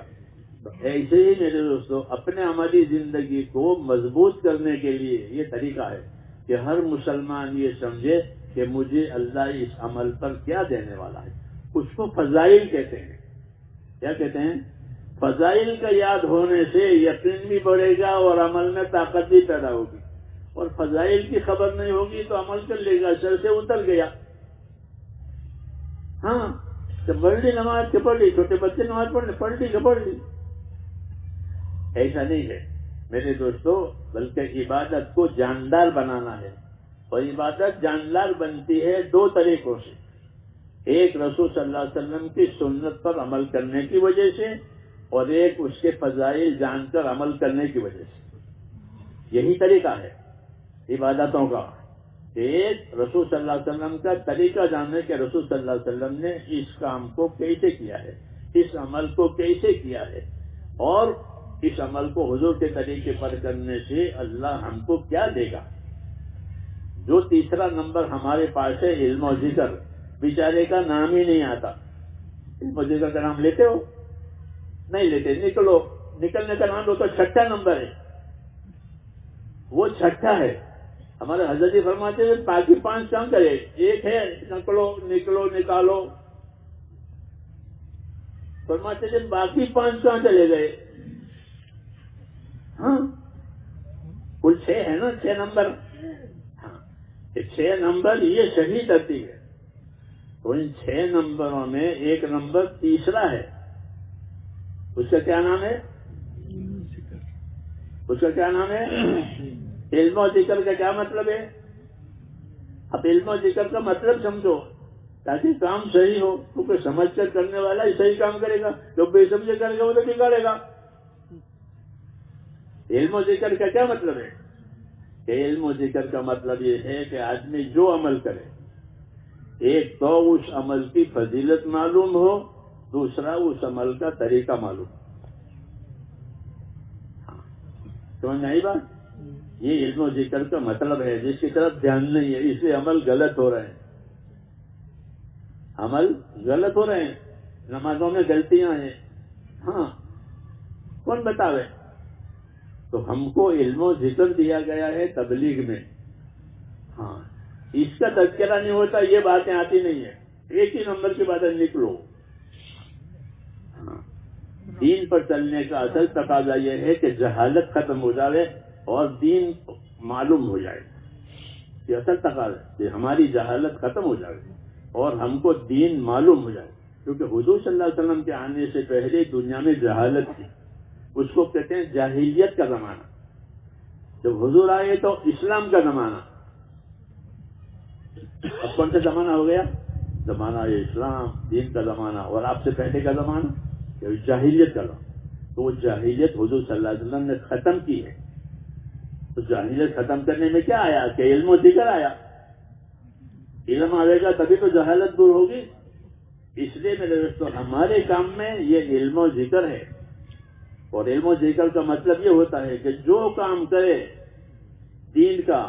ایسے ہی میرے دوستو اپنے عملی زندگی کو مضبوط کرنے کے لیے یہ طریقہ ہے کہ ہر مسلمان یہ سمجھے کہ مجھے اللہ اس عمل پر کیا دینے والا ہے. اس کو فضائل کہتے ہیں. کیا کہتے ہیں؟ فضائل کا یاد ہونے سے یقین بھی بڑھے گا اور عمل میں طاقت بھی پیدا ہوگی. اور فضائل کی خبر نہیں ہوگی تو عمل کر لے گا، سر سے اتر گیا. ہاں تو بڑھ لی نماز کے پڑھ لی، چھوٹے بچے نماز پڑھ لی کہ پڑھ لی. ایسا نہیں ہے میرے دوستو، بلکہ عبادت کو جاندار بنانا ہے. اور عبادت جاندار بنتی ہے دو طریقوں سے. ایک رسول صلی اللہ علیہ وسلم کی سنت پر عمل کرنے کی وجہ سے، اور ایک اس کے فضائل جان کر عمل کرنے کی وجہ سے. یہی طریقہ ہے عبادتوں کا. ایک رسول صلی اللہ علیہ وسلم کا طریقہ جاننے کہ رسول صلی اللہ علیہ وسلم نے اس کام کو کیسے کیا ہے، اس عمل کو کیسے کیا ہے، اور اس عمل کو حضور کے طریقے پر کرنے سے اللہ ہم کو کیا دے گا. جو تیسرا نمبر ہمارے پاس ہے علم و ذکر، بیچارے کا نام ہی نہیں آتا. علم و ذکر کا نام لیتے ہو؟ نہیں لیتے. نکلنے کا نام لو تو چھٹا نمبر ہے. وہ چھٹا ہے. ہمارے حضرت جی فرماتے ہیں باقی 5 کام کرے، ایک ہے نکلو نکالو. فرماتے تھے باقی 5 کہاں چلے گئے؟ ہاں کل 6 ہے نا، 6 نمبر. ہاں 6 نمبر یہ صحیح ترتیب ہے. تو ان 6 نمبروں میں ایک نمبر تیسرا ہے، اس کا کیا نام ہے؟ اس کا کیا نام ہے؟ علم و ذکر کا کیا مطلب ہے؟ اب علم و ذکر کا مطلب سمجھو تاکہ کام صحیح ہو، کیونکہ سمجھ کر کرنے والا ہی صحیح کام کرے گا، جو بے سمجھے کرے گا وہ تو بگاڑے گا. علم و ذکر کا کیا مطلب ہے؟ کہ علم و ذکر کا مطلب یہ ہے کہ آدمی جو عمل کرے، ایک تو اس عمل کی فضیلت معلوم ہو، دوسرا اس عمل کا طریقہ معلوم ہو. سمجھ میں آئی بات؟ یہ علم و ذکر کا مطلب ہے، جس کی طرف دھیان نہیں ہے اس لیے عمل غلط ہو رہے ہیں. عمل غلط ہو رہے ہیں، نمازوں میں غلطیاں ہیں. ہاں کون بتاوے؟ تو ہم کو علم و ذکر دیا گیا ہے تبلیغ میں. ہاں اس کا تذکرہ نہیں ہوتا، یہ باتیں آتی نہیں ہیں. ایک ہی نمبر کی باتیں نکلو. ہاں دین پر چلنے کا اصل تقاضا یہ ہے کہ جہالت ختم ہو جائے اور دین معلوم ہو جائے. یہ اصل تقاضا ہے کہ ہماری جہالت ختم ہو جائے اور ہم کو دین معلوم ہو جائے. کیونکہ حضور صلی اللہ علیہ وسلم کے آنے سے پہلے دنیا میں جہالت تھی، اس کو کہتے ہیں جاہلیت کا زمانہ. جب حضور آئے تو اسلام کا زمانہ. اب کون سا زمانہ ہو گیا؟ زمانہ یہ اسلام دین کا زمانہ. اور آپ سے پہلے کا زمانہ جاہلیت کا زمانہ. تو وہ جاہلیت حضور صلی اللہ علیہ وسلم نے ختم کی ہے. تو جاہلیت ختم کرنے میں کیا آیا؟ کہ علم و ذکر آیا. علم آئے گا تبھی تو جہالت دور ہوگی. اس لیے میرے دوستوں ہمارے کام میں یہ علم و ذکر ہے. اور علم و ذکر کا مطلب یہ ہوتا ہے کہ جو کام کرے دین کا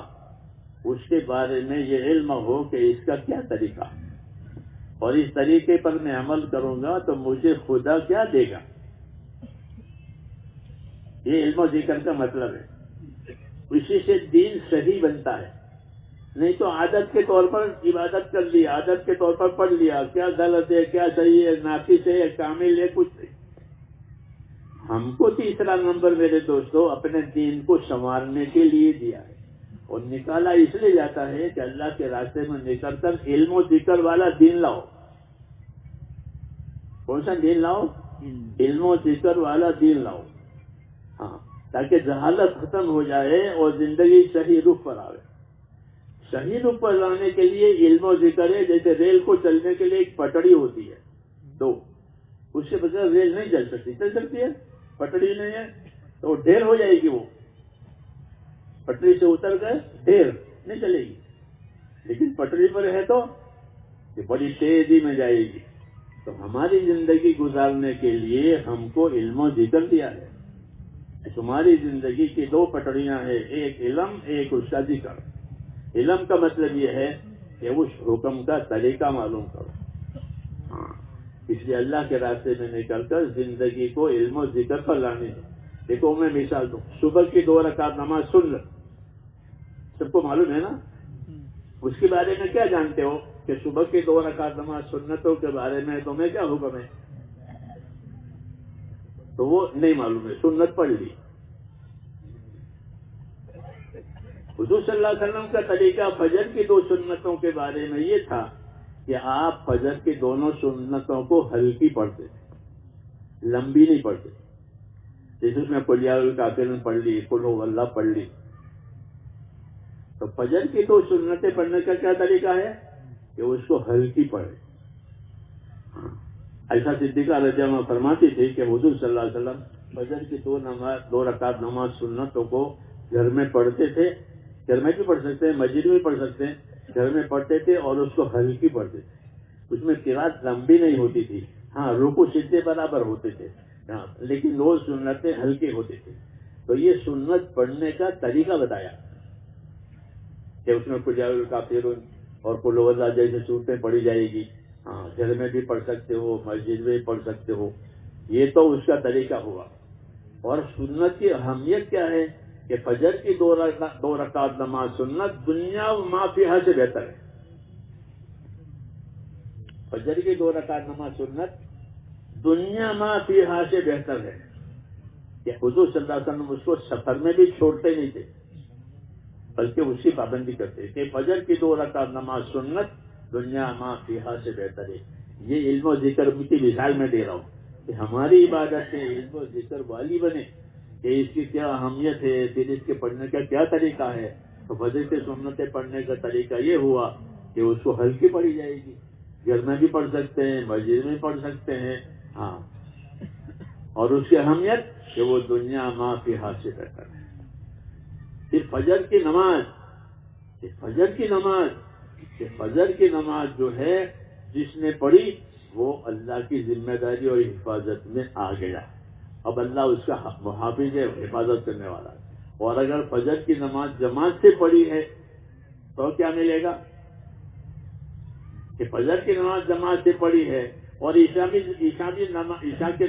اس کے بارے میں یہ علم ہو کہ اس کا کیا طریقہ، اور اس طریقے پر میں عمل کروں گا تو مجھے خدا کیا دے گا. یہ علم و ذکر کا مطلب ہے. اسی سے دین صحیح بنتا ہے. نہیں تو عادت کے طور پر عبادت کر لی، عادت کے طور پر پڑھ لیا، کیا غلط ہے کیا صحیح ہے، ناقص ہے کامل ہے، کچھ نہیں. ہم کو تیسرا نمبر میرے دوستو اپنے دین کو سنوارنے کے لیے دیا ہے. اور نکالا اس لیے جاتا ہے کہ اللہ کے راستے میں نکل کر علم و ذکر والا دین لاؤ. کون سا دین لاؤ؟ علم و ذکر والا دین لاؤ. ہاں تاکہ جہالت ختم ہو جائے اور زندگی صحیح رخ پر آئے. صحیح رخ پر لانے کے لیے علم و ذکر ہے. جیسے ریل کو چلنے کے لیے ایک پٹڑی ہوتی ہے، دو، اس کے بغیر ریل نہیں چل سکتی. چل سکتی ہے؟ پٹڑی نہیں ہے تو ڈھیر ہو جائے گی. وہ پٹری سے اتر گئے ڈھیر نہیں چلے گی. لیکن پٹری پر ہے تو یہ بڑی تیزی میں جائے گی. تو ہماری زندگی گزارنے کے لیے ہم کو علم و ذکر دیا ہے. تمہاری زندگی کی 2 پٹڑیاں ہیں، ایک علم ایک اس کا ذکر. علم کا مطلب یہ ہے کہ اس حکم کا طریقہ معلوم کرو. ہاں اس لیے اللہ کے راستے میں نکل کر زندگی کو علم و ذکر پر لانے ہے. دیکھو میں مثال دوں، صبح کی 2 رکعت نماز سنت سب کو معلوم ہے نا. اس کے بارے میں کیا جانتے ہو کہ صبح کی 2 رکعت نماز سنتوں کے بارے میں تمہیں کیا حکم ہے؟ تو وہ نہیں معلوم ہے، سنت پڑھ لی. حضور صلی اللہ علیہ وسلم کا طریقہ فجر کی 2 سنتوں کے بارے میں یہ تھا کہ آپ فجر کی دونوں سنتوں کو ہلکی پڑھتے تھے، لمبی نہیں پڑھتے. جیسے اس میں قل یا الکافرون پڑھ لی، قل هو اللہ پڑھ لی. تو فجر کی 2 سنتیں پڑھنے کا کیا طریقہ ہے کہ اس کو ہلکی پڑھے. ایسا صدیقہ رضی اللہ عنہ فرماتی تھی کہ حضور صلی اللہ علیہ وسلم فجر کی 2 رکعت نماز سنتوں کو گھر میں پڑھتے تھے. گھر میں بھی پڑھ سکتے ہیں، مسجد میں بھی پڑھ سکتے ہیں. گھر میں پڑھتے تھے اور اس کو ہلکی پڑھتے تھے. اس میں قرات لمبی نہیں ہوتی تھی. ہاں رکوع سجدے برابر ہوتے تھے، لیکن 2 سنتیں ہلکے ہوتے تھے. تو یہ سنت پڑھنے کا طریقہ بتایا کہ اس میں قل یا الکافرون اور قل هو اللہ جیسے صورتیں پڑھی جائے گی. ہاں گھر میں بھی پڑھ سکتے ہو، مسجد میں بھی پڑھ سکتے ہو. یہ تو اس کا طریقہ ہوا. اور سنت کی اہمیت کیا ہے کہ فجر کی 2 رکعت نماز سنت دنیا و ما فیہا سے بہتر ہے. فجر کی 2 رکعت نماز سنت دنیا ما فیہا سے بہتر ہے کہ حضور صلی اللہ علیہ وسلم اس کو سفر میں بھی چھوڑتے نہیں تھے بلکہ اس کی پابندی کرتے کہ فجر کی 2 رکعت نماز سنت دنیا ما فیہا سے بہتر ہے. یہ علم و ذکر کی مثال میں دے رہا ہوں کہ ہماری عبادت میں علم و ذکر والی بنے کہ اس کی کیا اہمیت ہے، پھر اس کے پڑھنے کا کیا طریقہ ہے. تو فجر کے سنتیں پڑھنے کا طریقہ یہ ہوا کہ اس کو ہلکی پڑھی جائے گی، گھر میں بھی پڑھ سکتے ہیں، مسجد میں پڑھ سکتے ہیں. ہاں، اور اس کی اہمیت کہ وہ دنیا ما فیہا سے بہتر ہے. پھر فجر کی نماز، فجر کی نماز جو ہے جس نے پڑھی وہ اللہ کی ذمہ داری اور حفاظت میں آ گیا. اب اللہ اس کا محافظ ہے، حفاظت کرنے والا ہے. اور اگر فجر کی نماز جماعت سے پڑھی ہے تو کیا ملے گا کہ فجر کی نماز جماعت سے پڑھی ہے اور عشاء کی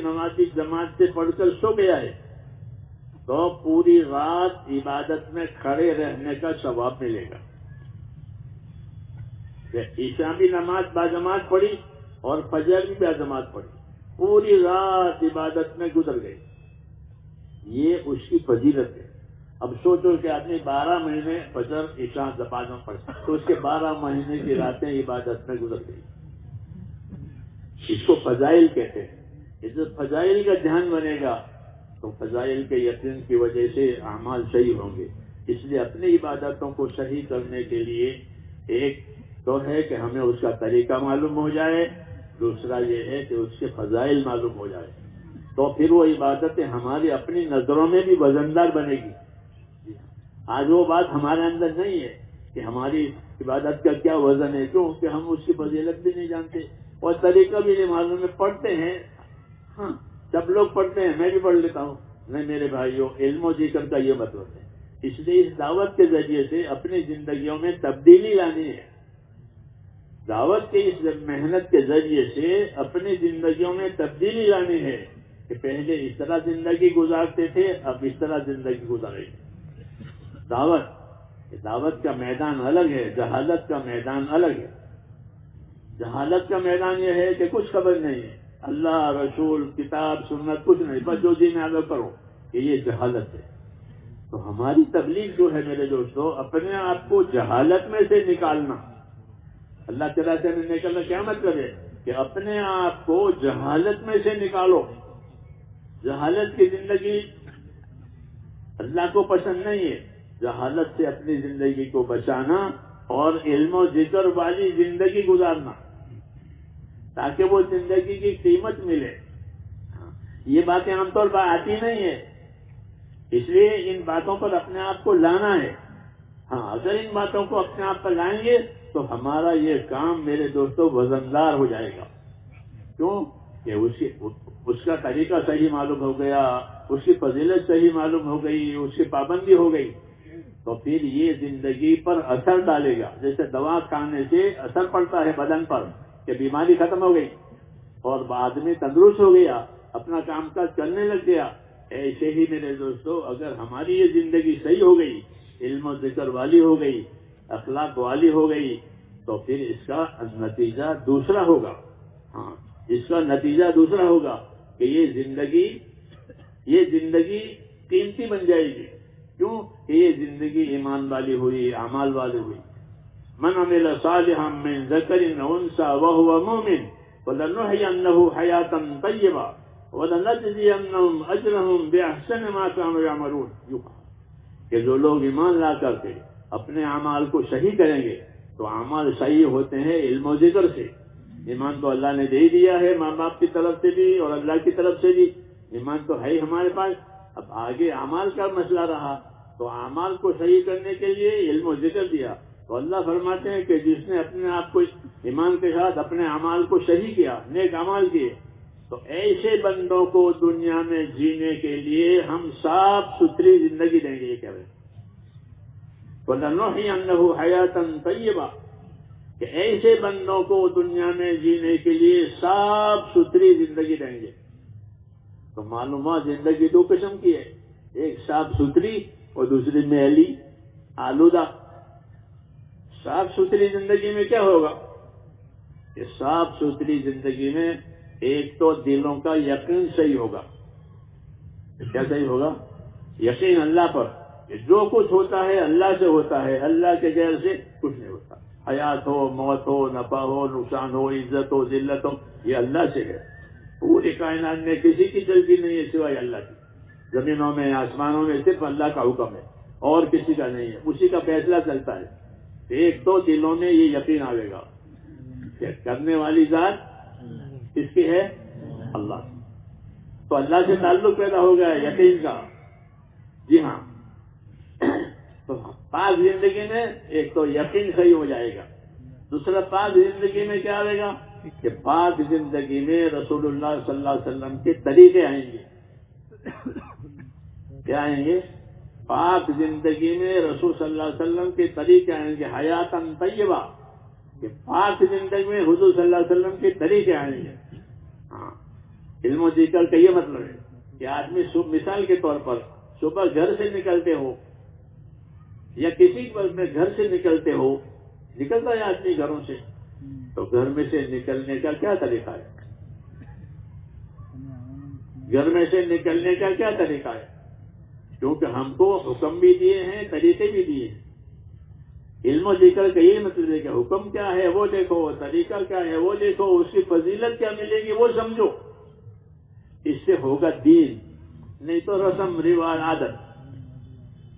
نماز بھی جماعت سے پڑھ کر سو گیا ہے تو پوری رات عبادت میں کھڑے رہنے کا ثواب ملے گا. عشاء بھی نماز باجماعت پڑھی اور فجر بھی باجماعت پڑھی، پوری رات عبادت میں گزر گئی. یہ اس کی فضیلت ہے. اب سوچو کہ آدمی 12 مہینے فجر عشاء باجماعت پڑھا تو اس کے 12 مہینے کی راتیں عبادت میں گزر گئی. اس کو فضائل کہتے ہیں. اس فضائل کا دھیان بنے گا تو فضائل کے یقین کی وجہ سے اعمال صحیح ہوں گے. اس لیے اپنی عبادتوں کو صحیح کرنے کے لیے ایک تو ہے کہ ہمیں اس کا طریقہ معلوم ہو جائے، دوسرا یہ ہے کہ اس کے فضائل معلوم ہو جائے تو پھر وہ عبادتیں ہماری اپنی نظروں میں بھی وزندار بنے گی. آج وہ بات ہمارے اندر نہیں ہے کہ ہماری عبادت کا کیا وزن ہے، کیوں کہ ہم اس کی فضیلت بھی نہیں جانتے اور طریقہ بھی نہیں معلوم ہے. پڑھتے ہیں، ہاں سب لوگ پڑھتے ہیں، میں بھی پڑھ لیتا ہوں. نہیں میرے بھائیوں، علم و ذکر کا یہ مطلب ہے. اس لیے اس دعوت کے ذریعے سے اپنی زندگیوں میں تبدیلی لانی ہے. دعوت کی اس محنت کے ذریعے سے اپنی زندگیوں میں تبدیلی لانی ہے کہ پہلے اس طرح زندگی گزارتے تھے، اب اس طرح زندگی گزارے. دعوت کا میدان الگ ہے، جہالت کا میدان الگ ہے. جہالت کا میدان یہ ہے کہ کچھ خبر نہیں ہے، اللہ رسول کتاب سنت کچھ نہیں، بس جو دین آگے کرو، کہ یہ جہالت ہے. تو ہماری تبلیغ جو ہے میرے دوستو، اپنے آپ کو جہالت میں سے نکالنا. اللہ تعالیٰ سے نکلنا کیا مطلب ہے کہ اپنے آپ کو جہالت میں سے نکالو. جہالت کی زندگی اللہ کو پسند نہیں ہے. جہالت سے اپنی زندگی کو بچانا اور علم و ذکر والی زندگی گزارنا تاکہ وہ زندگی کی قیمت ملے. یہ باتیں عام طور پر آتی نہیں ہے، اس لیے ان باتوں پر اپنے آپ کو لانا ہے. ہاں اگر ان باتوں کو اپنے آپ پر لائیں گے تو ہمارا یہ کام میرے دوستوں وزندار ہو جائے گا. کیوں کہ اس کا طریقہ صحیح معلوم ہو گیا، اس کی فضیلت صحیح معلوم ہو گئی، اس کی پابندی ہو گئی تو پھر یہ زندگی پر اثر ڈالے گا. جیسے دوا کھانے سے اثر پڑتا ہے بدن پر کہ بیماری ختم ہو گئی اور آدمی تندرست ہو گیا، اپنا کام کاج چلنے لگ گیا. ایسے ہی میرے دوستو اگر ہماری یہ زندگی صحیح ہو گئی، علم و ذکر والی ہو گئی، اخلاق والی ہو گئی تو پھر اس کا نتیجہ دوسرا ہوگا. ہاں اس کا نتیجہ دوسرا ہوگا کہ یہ زندگی قیمتی بن جائے گی. کیوں کہ یہ زندگی ایمان والی ہوئی، اعمال والی ہوئی. من عمل صالحا من ذکر او انثى وهو مؤمن فلنحيينه حياة طیبہ وَلَنَجْزِيَنَّهُمْ أَجْرَهُمْ بِأَحْسَنِ مَا كَانُوا يَعْمَلُونَ. کہ جو لوگ ایمان لا کر کے اپنے اعمال کو صحیح کریں گے تو اعمال صحیح ہوتے ہیں علم و ذکر سے. ایمان تو اللہ نے دے دیا ہے ماں باپ کی طرف سے بھی اور اللہ کی طرف سے بھی، ایمان تو ہے ہی ہمارے پاس. اب آگے اعمال کا مسئلہ رہا تو اعمال کو صحیح کرنے کے لیے علم و ذکر دیا. تو اللہ فرماتے ہیں کہ جس نے اپنے آپ کو ایمان کے ساتھ اپنے اعمال کو صحیح کیا، نیک اعمال کیے، تو ایسے بندوں کو دنیا میں جینے کے لیے ہم صاف ستھری زندگی دیں گے. یہ کہہ رہے ہیں وَلَنُحْيِيَنَّهُ حَيَاةً طَيِّبَةً کہ ایسے بندوں کو دنیا میں جینے کے لیے صاف ستھری زندگی دیں گے. تو معلوم ہوا زندگی 2 قسم کی ہے، ایک صاف ستھری اور دوسری میلی آلودہ. صاف ستھری زندگی میں کیا ہوگا کہ صاف ستھری زندگی میں ایک تو دلوں کا یقین صحیح ہوگا. کیا صحیح ہوگا؟ یقین اللہ پر کہ جو کچھ ہوتا ہے اللہ سے ہوتا ہے، اللہ کے غیر سے کچھ نہیں ہوتا. حیات ہو، موت ہو، نفع ہو، نقصان ہو، عزت ہو، ذلت ہو، یہ اللہ سے ہے. پوری کائنات میں کسی کی چلتی نہیں ہے سوائے اللہ کی. زمینوں میں آسمانوں میں صرف اللہ کا حکم ہے اور کسی کا نہیں ہے، اسی کا فیصلہ چلتا ہے. ایک تو دلوں میں یہ یقین آئے گا کہ کرنے والی ذات کس کی ہے؟ اللہ. تو اللہ سے تعلق پیدا ہو گیا یقین کا. جی ہاں. تو پاک زندگی میں ایک تو یقین صحیح ہو جائے گا. دوسرا پاک زندگی میں کیا آئے گا کہ پاک زندگی میں رسول اللہ صلی اللہ علیہ وسلم کے طریقے آئیں گے. کیا آئیں گے؟ پاک زندگی میں رسول صلی اللہ علیہ وسلم کے طریقے آئیں گے. حیاتاً طیبہ، کہ پاک زندگی میں حضور صلی اللہ علیہ وسلم کے طریقے آئیں گے. ہاں، علم و ذکر کا یہ مطلب ہے کہ آدمی مثال کے طور پر صبح گھر سے نکلتے ہو یا کسی وقت میں گھر سے نکلتے ہو، نکلتا ہے آدمی گھروں سے، تو گھر میں سے نکلنے کا کیا طریقہ ہے؟ گھر میں سے نکلنے کا کیا طریقہ ہے؟ کیونکہ ہم کو حکم بھی دیے ہیں، طریقے بھی دیے ہیں. علم و ذکر کا یہ مطلب ہے کہ حکم کیا ہے وہ دیکھو، طریقہ کیا ہے وہ دیکھو، اس کی فضیلت کیا ملے گی وہ سمجھو. اس سے ہوگا دین، نہیں تو رسم رواج عادت.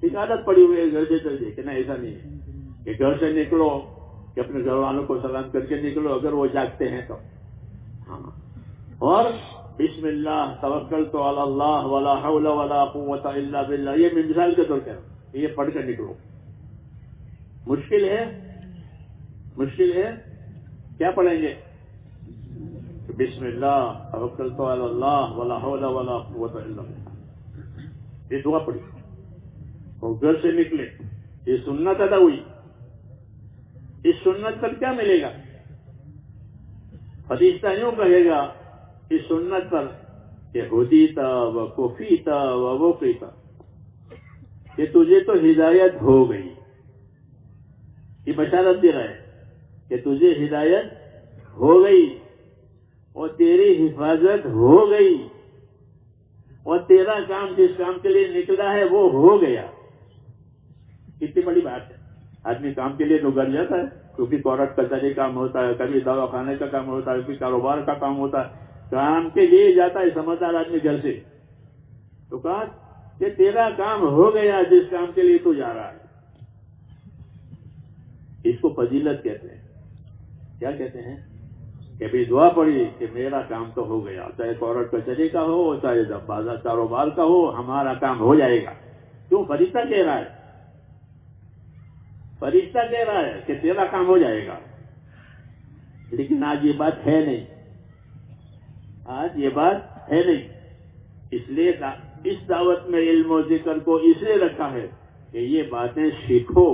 ایک عادت پڑی ہوئی ہے گھر سے چل کہ نہیں، ایسا نہیں ہے کہ گھر سے نکلو کہ اپنے گھر والوں کو سلام کر کے نکلو اگر وہ جاگتے ہیں تو. ہاں، اور بسم اللہ توکلت علی اللہ ولا حول ولا قوت الا باللہ، یہ میں مثال کے طور پر یہ پڑھ کر نکلو. مشکل ہے؟ مشکل ہے؟ کیا پڑھیں گے؟ بسم اللہ توکلت علی اللہ ولا حول ولا قوت الا باللہ، یہ دعا پڑھی اور گھر سے نکلے. یہ سنت ادا ہوئی. اس سنت پر کیا ملے گا؟ فرشتہ یوں کہے گا اس سنت پر کہ ہدیتا و کفیتا و وقیتا، کہ تجھے تو ہدایت ہو گئی. یہ بشارت دے رہا ہے کہ تجھے ہدایت ہو گئی اور تیری حفاظت ہو گئی اور تیرا کام جس کام کے لیے نکلا ہے وہ ہو گیا. کتنی بڑی بات ہے. آدمی کام کے لیے تو گھر جاتا ہے، کیونکہ کورٹ کچہری کام ہوتا ہے، کبھی دوا خانے کا کام ہوتا ہے، کبھی کاروبار کا کام ہوتا ہے. کام کے لیے جاتا ہے سمجھدار آدمی گھر سے. تو کہا کہ تیرا کام ہو گیا جس کام کے لیے تو جا رہا ہے. اس کو فضیلت کہتے ہیں. کیا کہتے ہیں؟ کہ بھی دعا پڑی کہ میرا کام تو ہو گیا، چاہے کورٹ کچہری کا ہو، چاہے بازار کاروبار کا ہو، ہمارا کام ہو جائے گا. کیوں؟ فرشتہ کہہ رہا ہے. فرشتہ کہہ رہا ہے کہ تیرا کام ہو جائے گا. لیکن آج یہ بات ہے نہیں. آج یہ بات ہے نہیں. اس لیے اس دعوت میں علم و ذکر کو اس لیے رکھا ہے کہ یہ باتیں سیکھو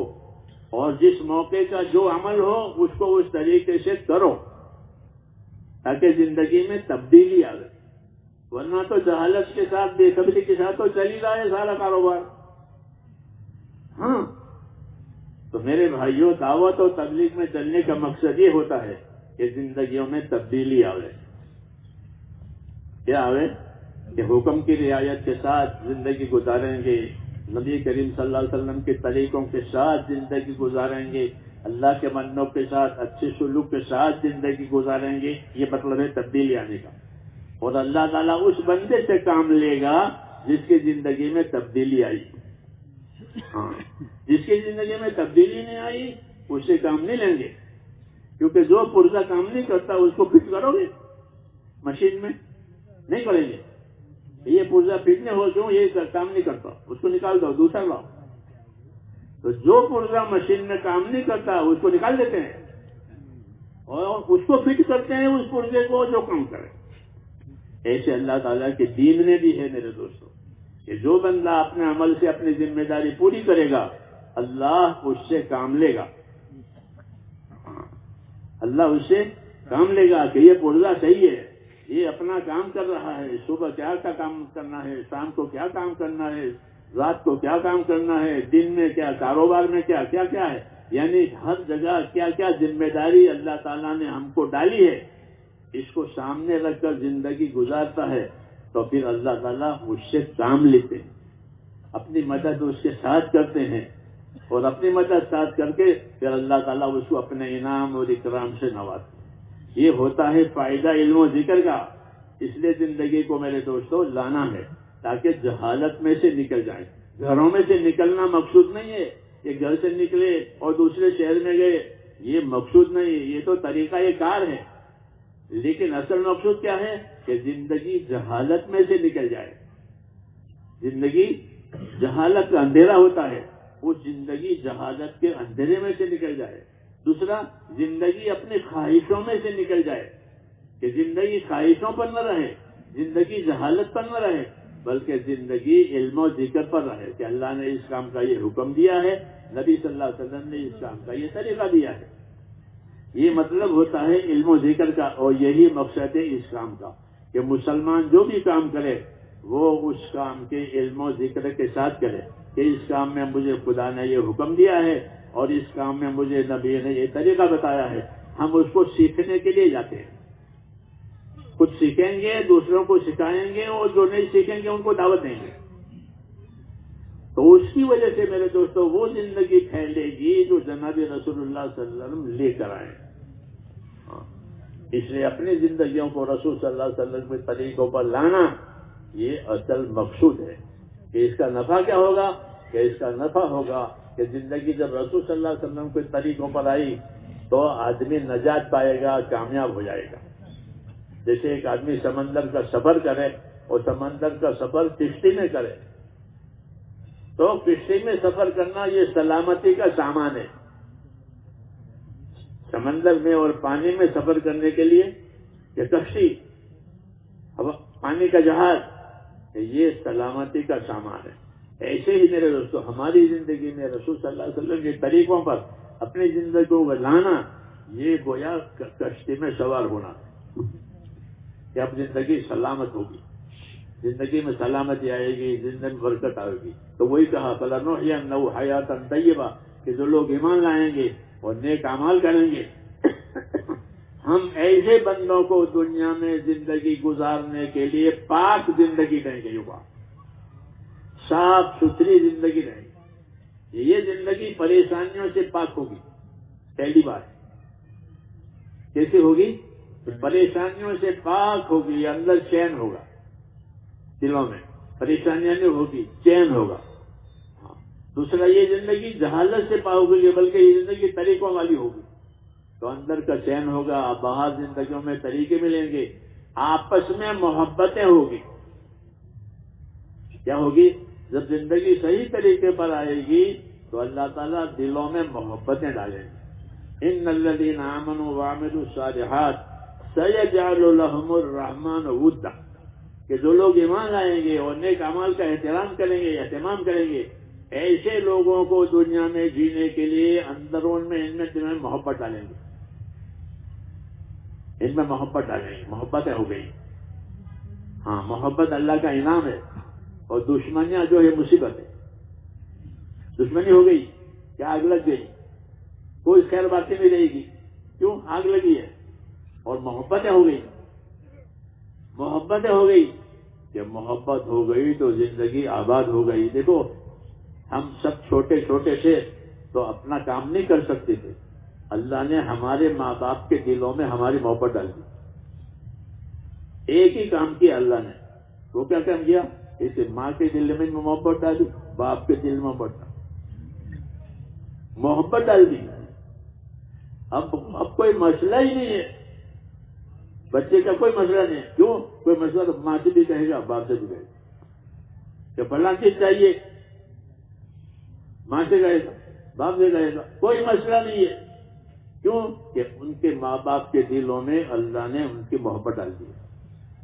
اور جس موقع کا جو عمل ہو اس کو اس طریقے سے کرو تاکہ زندگی میں تبدیلی آ جائے. ورنہ تو جہالت کے ساتھ، بے خبری کے ساتھ تو چل ہی رہا ہے سارا کاروبار. ہاں، تو میرے بھائیوں، دعوت اور تبلیغ میں چلنے کا مقصد یہ ہوتا ہے کہ زندگیوں میں تبدیلی آئے. کیا آئے؟ کہ حکم کی رعایت کے ساتھ زندگی گزاریں گے، نبی کریم صلی اللہ علیہ وسلم کے طریقوں کے ساتھ زندگی گزاریں گے، اللہ کے منوں کے ساتھ، اچھے سلوک کے ساتھ زندگی گزاریں گے. یہ مطلب ہے تبدیلی آنے کا. اور اللہ تعالیٰ اس بندے سے کام لے گا جس کی زندگی میں تبدیلی آئی. ہاں، جس کی زندگی میں تبدیلی نہیں آئی اس سے کام نہیں لیں گے. کیونکہ جو پرزہ کام نہیں کرتا اس کو فٹ کرو گے مشین میں؟ نہیں کریں گے. یہ پرزہ فٹنے ہو کیوں؟ یہ کام نہیں کرتا، اس کو نکال دو، دوسرا لاؤ. تو جو پرزہ مشین میں کام نہیں کرتا اس کو نکال دیتے ہیں اور اس کو فٹ کرتے ہیں اس پرزے کو جو کام کرے. ایسے اللہ تعالیٰ کے دین میں بھی ہے میرے دوستوں کہ جو بندہ اپنے عمل سے اپنی ذمہ داری پوری کرے گا اللہ اس سے کام لے گا. اللہ اس سے کام لے گا کہ یہ پرزہ صحیح ہے، یہ اپنا کام کر رہا ہے. صبح کیا کام کرنا ہے، شام کو کیا کام کرنا ہے، رات کو کیا کام کرنا ہے، دن میں کیا، کاروبار میں کیا کیا کیا ہے. یعنی ہر جگہ کیا کیا ذمہ داری اللہ تعالیٰ نے ہم کو ڈالی ہے اس کو سامنے رکھ کر زندگی گزارتا ہے تو پھر اللہ تعالیٰ اس سے کام لیتے ہیں، اپنی مدد اس کے ساتھ کرتے ہیں، اور اپنی مدد ساتھ کر کے پھر اللہ تعالیٰ اس کو اپنے انعام اور اکرام سے نوازتے ہیں۔ یہ ہوتا ہے فائدہ علم و ذکر کا۔ اس لیے زندگی کو میرے دوستوں لانا ہے تاکہ جہالت میں سے نکل جائیں۔ گھروں میں سے نکلنا مقصود نہیں ہے کہ گھر سے نکلے اور دوسرے شہر میں گئے، یہ مقصود نہیں ہے، یہ تو طریقہ یہ کار ہے، لیکن اصل مقصود کیا ہے کہ زندگی جہالت میں سے نکل جائے۔ زندگی جہالت کا اندھیرا ہوتا ہے، وہ زندگی جہالت کے اندھیرے میں سے نکل جائے۔ دوسرا، زندگی اپنی خواہشوں میں سے نکل جائے، کہ زندگی خواہشوں پر نہ رہے، زندگی جہالت پر نہ رہے، بلکہ زندگی علم و ذکر پر رہے کہ اللہ نے اس کام کا یہ حکم دیا ہے، نبی صلی اللہ علیہ وسلم نے اس کام کا یہ طریقہ دیا ہے۔ یہ مطلب ہوتا ہے علم و ذکر کا، اور یہی مقصد ہے اس کام کا کہ مسلمان جو بھی کام کرے وہ اس کام کے علم و ذکر کے ساتھ کرے کہ اس کام میں مجھے خدا نے یہ حکم دیا ہے اور اس کام میں مجھے نبی نے یہ طریقہ بتایا ہے۔ ہم اس کو سیکھنے کے لیے جاتے ہیں، خود سیکھیں گے، دوسروں کو سکھائیں گے، اور جو نہیں سیکھیں گے ان کو دعوت دیں گے، تو اس کی وجہ سے میرے دوستوں وہ زندگی پھیلے گی جو جناب رسول اللہ صلی اللہ علیہ وسلم لے کر آئے۔ اس لیے اپنی زندگیوں کو رسول صلی اللہ علیہ وسلم کے طریقوں پر لانا یہ اصل مقصود ہے۔ کہ اس کا نفع کیا ہوگا؟ کہ اس کا نفع ہوگا کہ زندگی جب رسول صلی اللہ علیہ وسلم کے طریقوں پر آئی تو آدمی نجات پائے گا، کامیاب ہو جائے گا۔ جیسے ایک آدمی سمندر کا سفر کرے اور سمندر کا سفر کشتی میں کرے، تو کشتی میں سفر کرنا یہ سلامتی کا سامان ہے۔ سمندر میں اور پانی میں سفر کرنے کے لیے یہ کشتی، پانی کا جہاز، یہ سلامتی کا سامان ہے۔ ایسے ہی میرے دوستو ہماری زندگی میں رسول صلی اللہ علیہ وسلم کے طریقوں پر اپنی زندگیوں کو لانا یہ گویا کشتی میں سوار ہونا ہے کہ اب زندگی سلامت ہوگی، زندگی میں سلامتی آئے گی، زندگی میں برکت آئے گی۔ تو وہی کہا فَلَنُحْيَنَّهُ حَيَاةً طَيِّبَةً کہ جو لوگ ایمان لائیں گے اور نیک اعمال کریں گے، ہم ایسے بندوں کو دنیا میں زندگی گزارنے کے لیے پاک زندگی دیں گے، صاف ستھری زندگی دیں گے۔ یہ زندگی پریشانیوں سے پاک ہوگی۔ پہلی بات کیسے ہوگی؟ پریشانیوں سے پاک ہوگی، اندر چین ہوگا، دلوں میں پریشانیاں نہیں ہوگی، چین ہوگا۔ دوسرا، یہ زندگی جہالت سے پاک ہوگی، بلکہ یہ زندگی طریقوں والی ہوگی، تو اندر کا چین ہوگا، باہر زندگیوں میں طریقے ملیں گے، آپس میں محبتیں ہوگی۔ کیا ہوگی؟ جب زندگی صحیح طریقے پر آئے گی تو اللہ تعالیٰ دلوں میں محبتیں ڈالیں گے۔ ان الذین آمنوا وعملوا الصالحات سیجعل لهم الرحمن ودا کہ جو لوگ ایمان لائیں گے اور نیک اعمال کا احترام کریں گے، اہتمام کریں گے، ایسے لوگوں کو دنیا میں جینے کے لیے اندرون میں ان میں دل میں محبت ڈالیں گے، ان میں محبت ڈالیں گے، محبتیں ہو گئی۔ ہاں، محبت اللہ کا انعام ہے، اور دشمنیاں جو ہے مصیبت ہے۔ دشمنی ہو گئی، کیا آگ لگ گئی، کوئی خیر باقی نہیں رہے گی، کیوں؟ آگ لگی ہے۔ اور محبتیں ہو گئی، محبتیں ہو گئی، کہ محبت ہو گئی تو زندگی آباد ہو گئی۔ دیکھو، ہم سب چھوٹے چھوٹے تھے تو اپنا کام نہیں کر سکتے تھے، اللہ نے ہمارے ماں باپ کے دلوں میں ہماری محبت ڈال دی۔ ایک ہی کام کیا اللہ نے، وہ کیا کام کیا؟ اسے ماں کے دل میں محبت ڈالی، باپ کے دل میں محبت ڈال دی۔ اب کوئی مسئلہ ہی نہیں ہے، بچے کا کوئی مسئلہ نہیں ہے۔ کیوں؟ کوئی مسئلہ تو ماں سے بھی کہے گا، باپ سے بھی کہے گا کہ فلاں چیز چاہیے، ماں سے کہے گا، باپ سے کہے گا، کوئی مسئلہ نہیں ہے۔ کیوں؟ کہ ان کے ماں باپ کے دلوں میں اللہ نے ان کی محبت ڈال دی،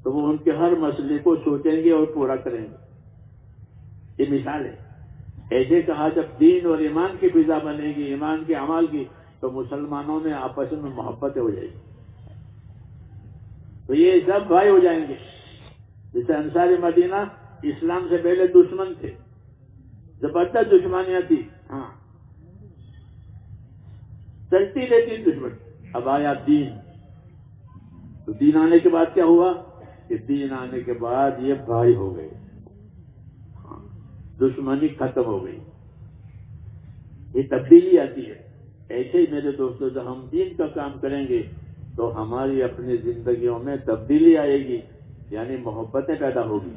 تو وہ ان کے ہر مسئلے کو سوچیں گے اور پورا کریں گے۔ یہ مثال ہے۔ ایسے کہا جب دین اور ایمان کی فضا بنے گی، ایمان کے اعمال کی، تو مسلمانوں میں آپس میں محبتیں ہو جائے گی، تو یہ سب بھائی ہو جائیں گے۔ جیسے انصار مدینہ اسلام سے پہلے دشمن تھے، زبردست دشمنیاں تھی، ہاں چلتی رہتی دشمن۔ اب آیا دین، تو دین آنے کے بعد کیا ہوا کہ دین آنے کے بعد یہ بھائی ہو گئے، دشمنی ختم ہو گئی، یہ تبدیلی آتی ہے۔ ایسے ہی میرے دوستوں جب ہم دین کا کام کریں گے تو ہماری اپنی زندگیوں میں تبدیلی آئے گی، یعنی محبتیں پیدا ہوگی،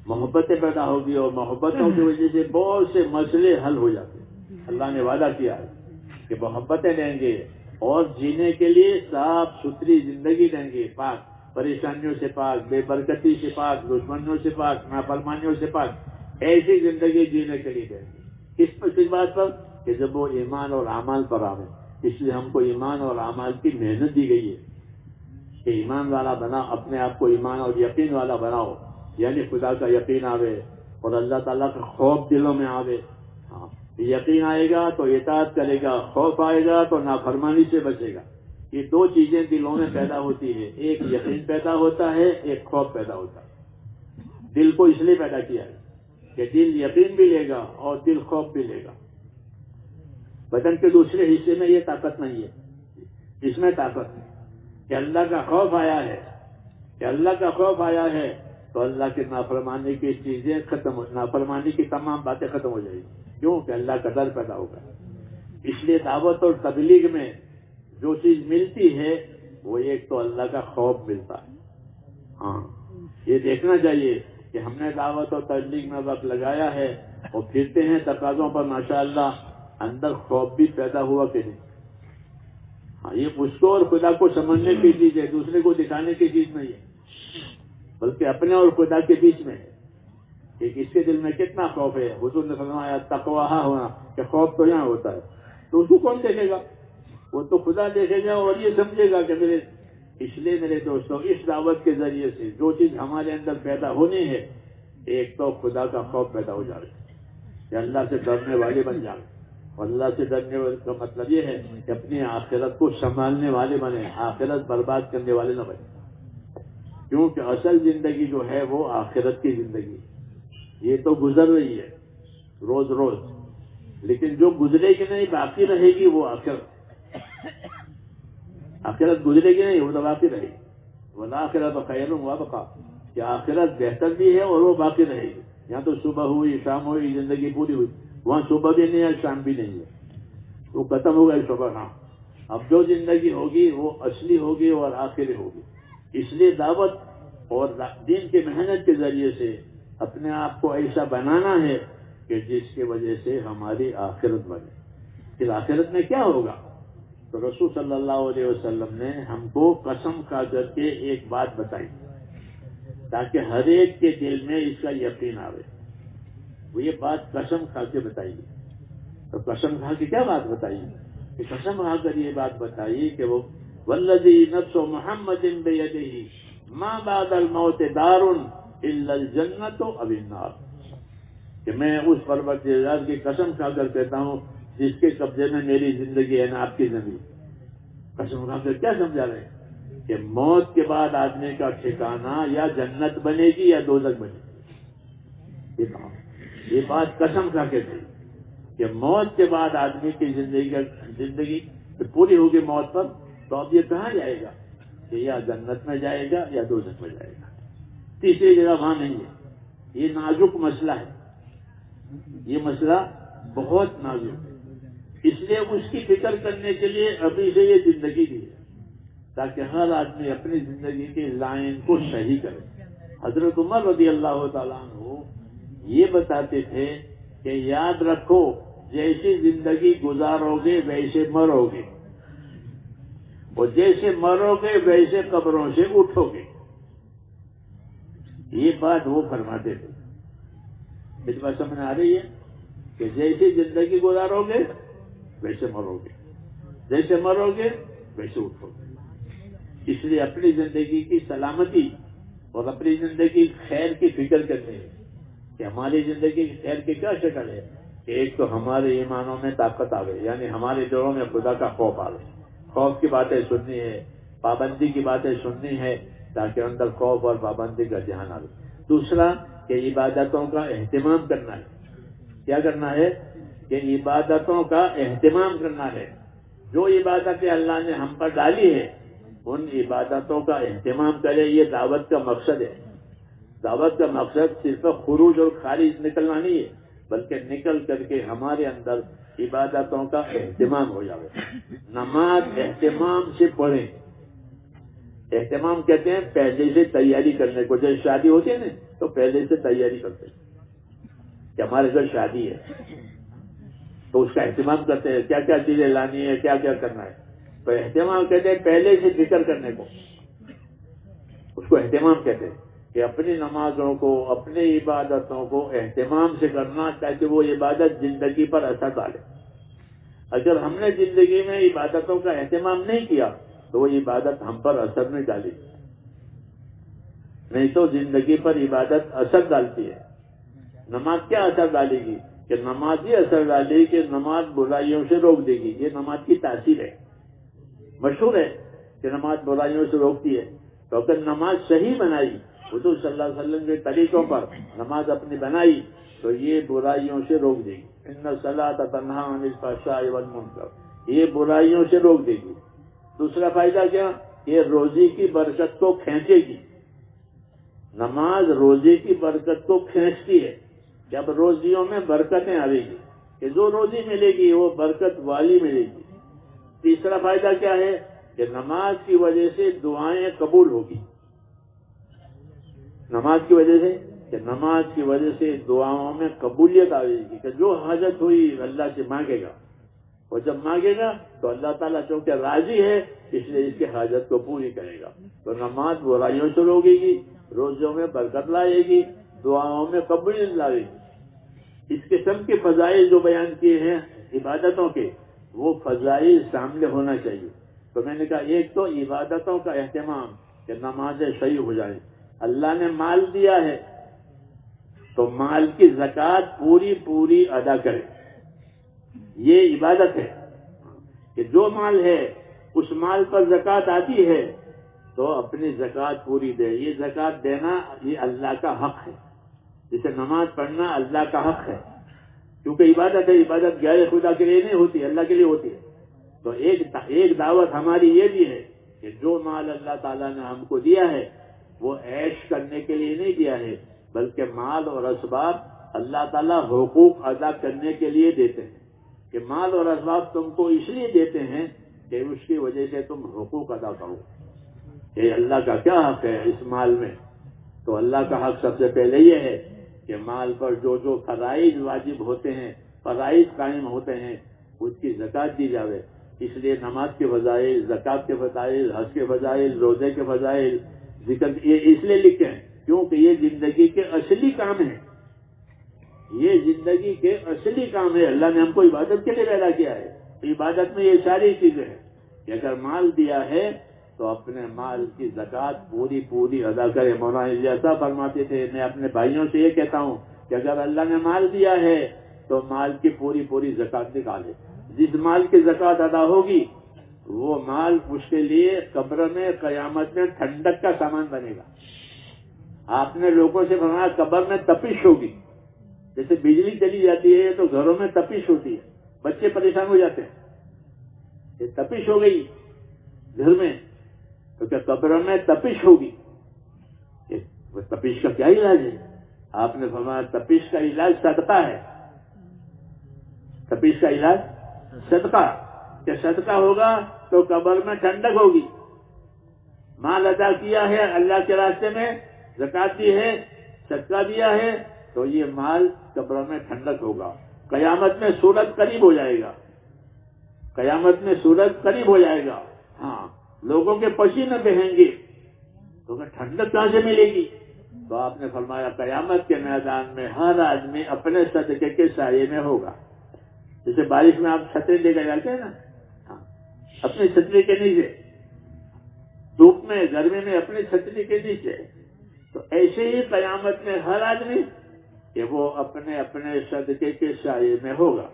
محبتیں پیدا ہوگی، اور محبتوں کی وجہ سے بہت سے مسئلے حل ہو جاتے ہیں۔ اللہ نے وعدہ کیا ہے کہ محبتیں دیں گے اور جینے کے لیے صاف ستھری زندگی دیں گے، پاک، پریشانیوں سے پاک، بے برکتی سے پاک، دشمنیوں سے پاک، نافرمانیوں سے پاک، ایسی زندگی جینے کے لیے دیں گے۔ کس بات پر کہ جب وہ ایمان اور اعمال پر آوے۔ اس لیے ہم کو ایمان اور اعمال کی محنت دی گئی ہے کہ ایمان والا بنا، اپنے آپ کو ایمان اور یقین والا بناؤ، یعنی خدا کا یقین آوے اور اللہ تعالیٰ کا خوف دلوں میں آوے۔ یقین آئے گا تو اطاعت کرے گا، خوف آئے گا تو نافرمانی سے بچے گا۔ یہ دو چیزیں دلوں میں پیدا ہوتی ہے، ایک یقین پیدا ہوتا ہے، ایک خوف پیدا ہوتا ہے۔ دل کو اس لیے پیدا کیا ہے کہ دل یقین بھی لے گا اور دل خوف بھی لے گا۔ بدن کے دوسرے حصے میں یہ طاقت نہیں ہے، اس میں طاقت ہے کہ اللہ کا خوف آیا ہے، کہ اللہ کا خوف آیا ہے تو اللہ کی نافرمانی کی چیزیں ختم ہو، نافرمانی کی تمام باتیں ختم ہو جائیں گی۔ کیوں کہ اللہ کا ڈر پیدا ہوگا۔ اس لیے دعوت اور تبلیغ میں جو چیز ملتی ہے وہ ایک تو اللہ کا خوف ملتا ہے۔ یہ دیکھنا چاہیے کہ ہم نے دعوت اور تبلیغ میں وقت لگایا ہے اور پھرتے ہیں تقاضوں پر، ماشاءاللہ اندر خوف بھی پیدا ہوا کہ نہیں۔ یہ اس کو اور خدا کو سمجھنے کی چیز ہے، دوسرے کو دکھانے کی چیز نہیں ہے، بلکہ اپنے اور خدا کے بیچ میں ہے کہ کس کے دل میں کتنا خوف ہے۔ حضور نے فرمایا تقویٰ ہونا، کہ خوف تو یہاں ہوتا ہے، تو اس کو کون دیکھے گا؟ وہ تو خدا دیکھے گا اور یہ سمجھے گا کہ میرے۔ اس لیے میرے دوستوں اس دعوت کے ذریعے سے جو چیز ہمارے اندر پیدا ہونی ہے، ایک تو خدا کا خوف پیدا ہو جائے کہ اللہ سے ڈرنے والے بن جائیں۔ اور اللہ سے ڈرنے والے کا مطلب یہ ہے کہ اپنی آخرت کو سنبھالنے والے بنے، آخرت برباد کرنے والے نہ بنے، کیونکہ اصل زندگی جو ہے وہ آخرت کی زندگی ہے۔ یہ تو گزر رہی ہے روز روز، لیکن جو گزرے گی نہیں باقی رہے گی وہ آخرت۔ آخرت گزرے گی نہیں وہ تو باقی رہے گی۔ والآخرۃ خیر وابقیٰ، کہ آخرت بہتر بھی ہے اور وہ باقی رہے گی۔ یہاں تو صبح ہوئی، شام ہوئی، زندگی پوری ہوئی، وہاں صبح بھی نہیں ہے، شام بھی نہیں ہے، وہ ختم ہو گئی صبح۔ ہاں اب جو زندگی ہوگی وہ اصلی ہوگی اور آخری ہوگی۔ اس لیے دعوت اور دین کی محنت کے ذریعے سے اپنے آپ کو ایسا بنانا ہے کہ جس کی وجہ سے ہماری آخرت بنے۔ پھر آخرت میں کیا ہوگا؟ تو رسول صلی اللہ علیہ وسلم نے ہم کو قسم کھا کر کے ایک بات بتائی تاکہ ہر ایک کے دل میں اس کا یقین آئے۔ وہ یہ بات قسم کھا کے بتائیے۔ تو قسم کھا کے کیا بات بتائی؟ کہ قسم کھا کر یہ بات بتائی کہ وہ والذی نفس محمد بیدہ ما بعد الموت دار الا الجنت او النار، کہ میں اس پروردگار کی قسم کھا کر کہتا ہوں جس کے قبضے میں میری زندگی ہے نا آپ کی زندگی۔ قسم کھا کر کیا سمجھا رہے ہیں کہ موت کے بعد آدمی کا ٹھکانہ یا جنت بنے گی یا دوزخ بنے گی۔ یہ بات قسم کھا کے تھی کہ موت کے بعد آدمی کی زندگی پوری ہوگی موت پر، تو اب یہ کہاں جائے گا کہ یا جنت میں جائے گا یا دوزخ میں جائے گا، تیسری جگہ وہاں نہیں ہے۔ یہ نازک مسئلہ ہے، یہ مسئلہ بہت نازک ہے۔ اس لیے اس کی فکر کرنے کے لیے ابھی سے یہ زندگی دی ہے تاکہ ہر آدمی اپنی زندگی کی لائن کو صحیح کرے۔ حضرت عمر رضی اللہ تعالیٰ عنہ یہ بتاتے تھے کہ یاد رکھو جیسی زندگی گزارو گے ویسے مرو گے، اور جیسے مرو گے ویسے قبروں سے اٹھو گے۔ یہ بات وہ فرماتے تھے۔ اس بات سمجھ آ رہی ہے کہ جیسی زندگی گزارو گے ویسے مرو گے، جیسے مرو گے ویسے اٹھو گے۔ اس لیے اپنی زندگی کی سلامتی اور اپنی زندگی خیر کی فکر کرنی ہے کہ ہماری زندگی کی خیر کی کیا شکل ہے کہ ایک تو ہمارے ایمانوں میں طاقت آوے، یعنی ہمارے دلوں میں خدا کا خوف آوے، خوف کی باتیں سننی ہے، پابندی کی باتیں سننی ہے تاکہ اندر خوف اور پابندی کا دھیان آوے۔ دوسرا کہ عبادتوں کا اہتمام کرنا ہے۔ کیا کرنا ہے کہ عبادتوں کا اہتمام کرنا ہے۔ جو عبادتیں اللہ نے ہم پر ڈالی ہے ان عبادتوں کا اہتمام کرے. یہ دعوت کا مقصد ہے. دعوت کا مقصد صرف خروج اور خارج نکلنا نہیں ہے، بلکہ نکل کر کے ہمارے اندر عبادتوں کا اہتمام ہو جائے. نماز اہتمام سے پڑھیں. اہتمام کہتے ہیں پہلے سے تیاری کرنے کو. جب شادی ہوتی ہے نا تو پہلے سے تیاری کرتے ہیں کہ ہمارے گھر شادی ہے تو اس کا اہتمام کرتے ہیں، کیا کیا چیزیں لانی ہے، کیا کیا کرنا ہے. تو اہتمام کہتے ہیں پہلے سے ذکر کرنے کو، اس کو اہتمام کہتے ہیں کہ اپنی نمازوں کو، اپنی عبادتوں کو اہتمام سے کرنا تاکہ وہ عبادت زندگی پر اثر ڈالے. اگر ہم نے زندگی میں عبادتوں کا اہتمام نہیں کیا تو وہ عبادت ہم پر اثر نہیں ڈالے گی. نہیں تو زندگی پر عبادت اثر ڈالتی ہے. نماز کیا اثر ڈالے گی؟ کہ نماز یہ اثر ڈالے گی کہ نماز برائیوں سے روک دے گی. یہ نماز کی تاثیر ہے. مشہور ہے کہ نماز برائیوں سے روکتی ہے. تو اگر نماز صحیح بنائی، حضور صلی اللہ علیہ وسلم کے طریقوں پر نماز اپنی بنائی تو یہ برائیوں سے روک دے گی. ان الصلاۃ تنہی عن الفحشاء والمنکر، یہ برائیوں سے روک دے گی. دوسرا فائدہ کیا؟ یہ روزی کی برکت کو کھینچے گی. نماز روزی کی برکت کو کھینچتی ہے. جب روزیوں میں برکتیں آئے گی کہ جو روزی ملے گی وہ برکت والی ملے گی. تیسرا فائدہ کیا ہے؟ کہ نماز کی وجہ سے دعائیں قبول ہوگی. نماز کی وجہ سے، کہ نماز کی وجہ سے دعاؤں میں قبولیت آئے گی کہ جو حاجت ہوئی اللہ سے مانگے گا، اور جب مانگے گا تو اللہ تعالیٰ چونکہ راضی ہے اس لیے اس کی حاجت کو پوری کرے گا. تو نماز برائیوں سے روکے گی، روزوں میں برکت لائے گی، دعاؤں میں قبولیت لائے گی. اس قسم کے فضائل جو بیان کیے ہیں عبادتوں کے، وہ فضائل سامنے ہونا چاہیے. تو میں نے کہا ایک تو عبادتوں کا اہتمام کہ نمازیں صحیح ہو جائیں. اللہ نے مال دیا ہے تو مال کی زکوٰۃ پوری ادا کرے. یہ عبادت ہے کہ جو مال ہے اس مال پر زکوٰۃ آتی ہے تو اپنی زکوٰۃ پوری دے. یہ زکوٰۃ دینا یہ اللہ کا حق ہے. جسے نماز پڑھنا اللہ کا حق ہے، کیونکہ عبادت ہے. عبادت غیر خدا کے لیے نہیں ہوتی، اللہ کے لیے ہوتی ہے. تو ایک دعوت ہماری یہ بھی ہے کہ جو مال اللہ تعالیٰ نے ہم کو دیا ہے وہ عیش کرنے کے لیے نہیں دیا ہے، بلکہ مال اور اسباب اللہ تعالیٰ حقوق ادا کرنے کے لیے دیتے ہیں. کہ مال اور اسباب تم کو اس لیے دیتے ہیں کہ اس کی وجہ سے تم حقوق ادا کرو. کہ اللہ کا کیا حق ہے اس مال میں؟ تو اللہ کا حق سب سے پہلے یہ ہے کہ مال پر جو فرائض واجب ہوتے ہیں، فرائض قائم ہوتے ہیں، اس کی زکوٰۃ دی جاوے. اس لیے نماز کے فضائل، زکوٰۃ کے فضائل، حج کے فضائل، روزے کے فضائل ذکر یہ اس لیے لکھے ہیں کیونکہ یہ زندگی کے اصلی کام ہیں. یہ زندگی کے اصلی کام ہے. اللہ نے ہم کو عبادت کے لیے پیدا کیا ہے. عبادت میں یہ ساری چیزیں ہیں کہ اگر مال دیا ہے تو اپنے مال کی زکوٰۃ پوری ادا کرے. مولانا الیاس فرماتے تھے میں اپنے بھائیوں سے یہ کہتا ہوں کہ اگر اللہ نے مال دیا ہے تو مال کی پوری زکوٰۃ نکالے. جس مال کی زکوٰۃ ادا ہوگی وہ مال اس کے لیے قبر میں قیامت میں ٹھنڈک کا سامان بنے گا. آپ نے لوگوں سے فرمایا قبر میں تپش ہوگی. جیسے بجلی چلی جاتی ہے تو گھروں میں تپش ہوتی ہے، بچے پریشان ہو جاتے ہیں کہ تپش ہو گئی گھر میں، تو کیا قبر میں تپش ہوگی؟ تپش کا کیا علاج ہے؟ آپ نے فرمایا تپش کا علاج صدقہ ہے. تپش کا علاج صدقہ، کہ صدقہ ہوگا تو قبر میں ٹھنڈک ہوگی. مال ادا کیا ہے اللہ کے راستے میں، زکوٰۃ دی ہے، صدقہ دیا ہے، تو یہ مال قبر میں ٹھنڈک ہوگا. قیامت میں سورج قریب ہو جائے گا. قیامت میں سورج قریب ہو جائے گا. ہاں، لوگوں کے پسینے بہیں گے تو ٹھنڈک کہاں سے ملے گی؟ تو آپ نے فرمایا قیامت کے میدان میں ہر آدمی اپنے صدقے کے سائے میں ہوگا. جیسے بارش میں آپ چھتری لے کر جاتے ہیں نا، ہاں، اپنی چھتری کے نیچے، دھوپ میں گرمی میں اپنی چھتری کے نیچے. تو ایسے ہی قیامت میں ہر آدمی کہ وہ اپنے اپنے صدقے کے سائے میں ہوگا.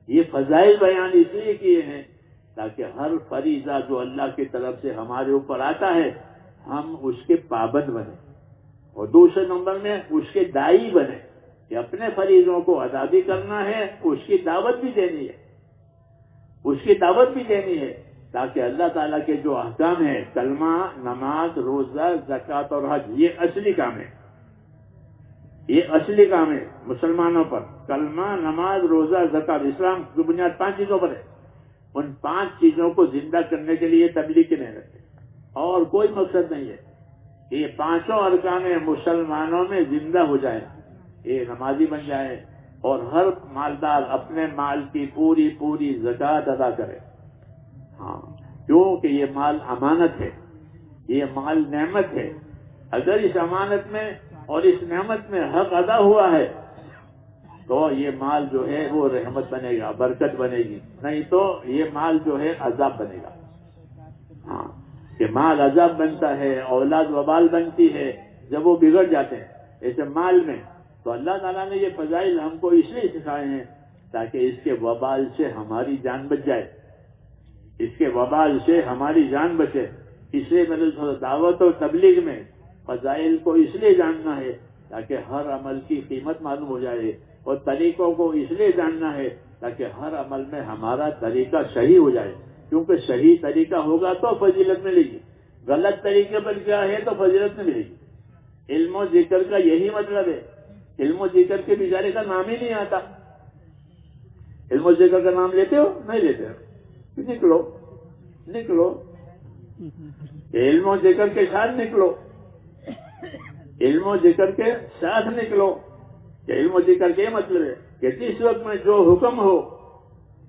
یہ فضائل بیان اس لیے کیے ہیں تاکہ ہر فریضہ جو اللہ کی طرف سے ہمارے اوپر آتا ہے ہم اس کے پابند بنیں، اور دوسرے نمبر میں اس کے داعی بنیں کہ اپنے فریضوں کو ادا بھی کرنا ہے، اس کی دعوت بھی دینی ہے. اس کی دعوت بھی دینی ہے تاکہ اللہ تعالیٰ کے جو احکام ہیں، کلمہ، نماز، روزہ، زکوٰۃ اور حج، یہ اصلی کام ہے، یہ اصلی کام ہے مسلمانوں پر۔ کلمہ، نماز، روزہ، زکوٰۃ، اسلام کی بنیاد 5 چیزوں پر ہے۔ ان 5 چیزوں کو زندہ کرنے کے لیے تبلیغ کی محنت ہے، اور کوئی مقصد نہیں ہے کہ یہ 5 ارکان مسلمانوں میں زندہ ہو جائے، یہ نمازی بن جائے اور ہر مالدار اپنے مال کی پوری زکوٰۃ ادا کرے۔ ہاں، کیونکہ یہ مال امانت ہے، یہ مال نعمت ہے۔ اگر اس امانت میں اور اس نعمت میں حق ادا ہوا ہے تو یہ مال جو ہے وہ رحمت بنے گا، برکت بنے گی، نہیں تو یہ مال جو ہے عذاب بنے گا۔ ہاں، کہ مال عذاب بنتا ہے، اولاد وبال بنتی ہے جب وہ بگڑ جاتے ہیں ایسے مال میں۔ تو اللہ تعالیٰ نے یہ فضائل ہم کو اس لیے سکھائے ہیں تاکہ اس کے وبال سے ہماری جان بچ جائے، اس کے وبال سے ہماری جان بچے۔ اس لیے میرے دعوت و تبلیغ میں فضائل کو اس لیے جاننا ہے تاکہ ہر عمل کی قیمت معلوم ہو جائے، اور طریقوں کو اس لیے جاننا ہے تاکہ ہر عمل میں ہمارا طریقہ صحیح ہو جائے، کیونکہ صحیح طریقہ ہوگا تو فضیلت ملے گی، غلط طریقے پر کیا ہے تو فضیلت نہیں ملے گی۔ علم و ذکر کا یہی مطلب ہے۔ علم و ذکر کے بیچارے کا نام ہی نہیں آتا۔ علم و ذکر کا نام لیتے ہو؟ نہیں لیتے ہو؟ نکلو نکلو، علم و ذکر کے ساتھ نکلو، علم و ذکر کے ساتھ نکلو۔ کہ علم و ذکر کے مطلب ہے کہ جس وقت میں جو حکم ہو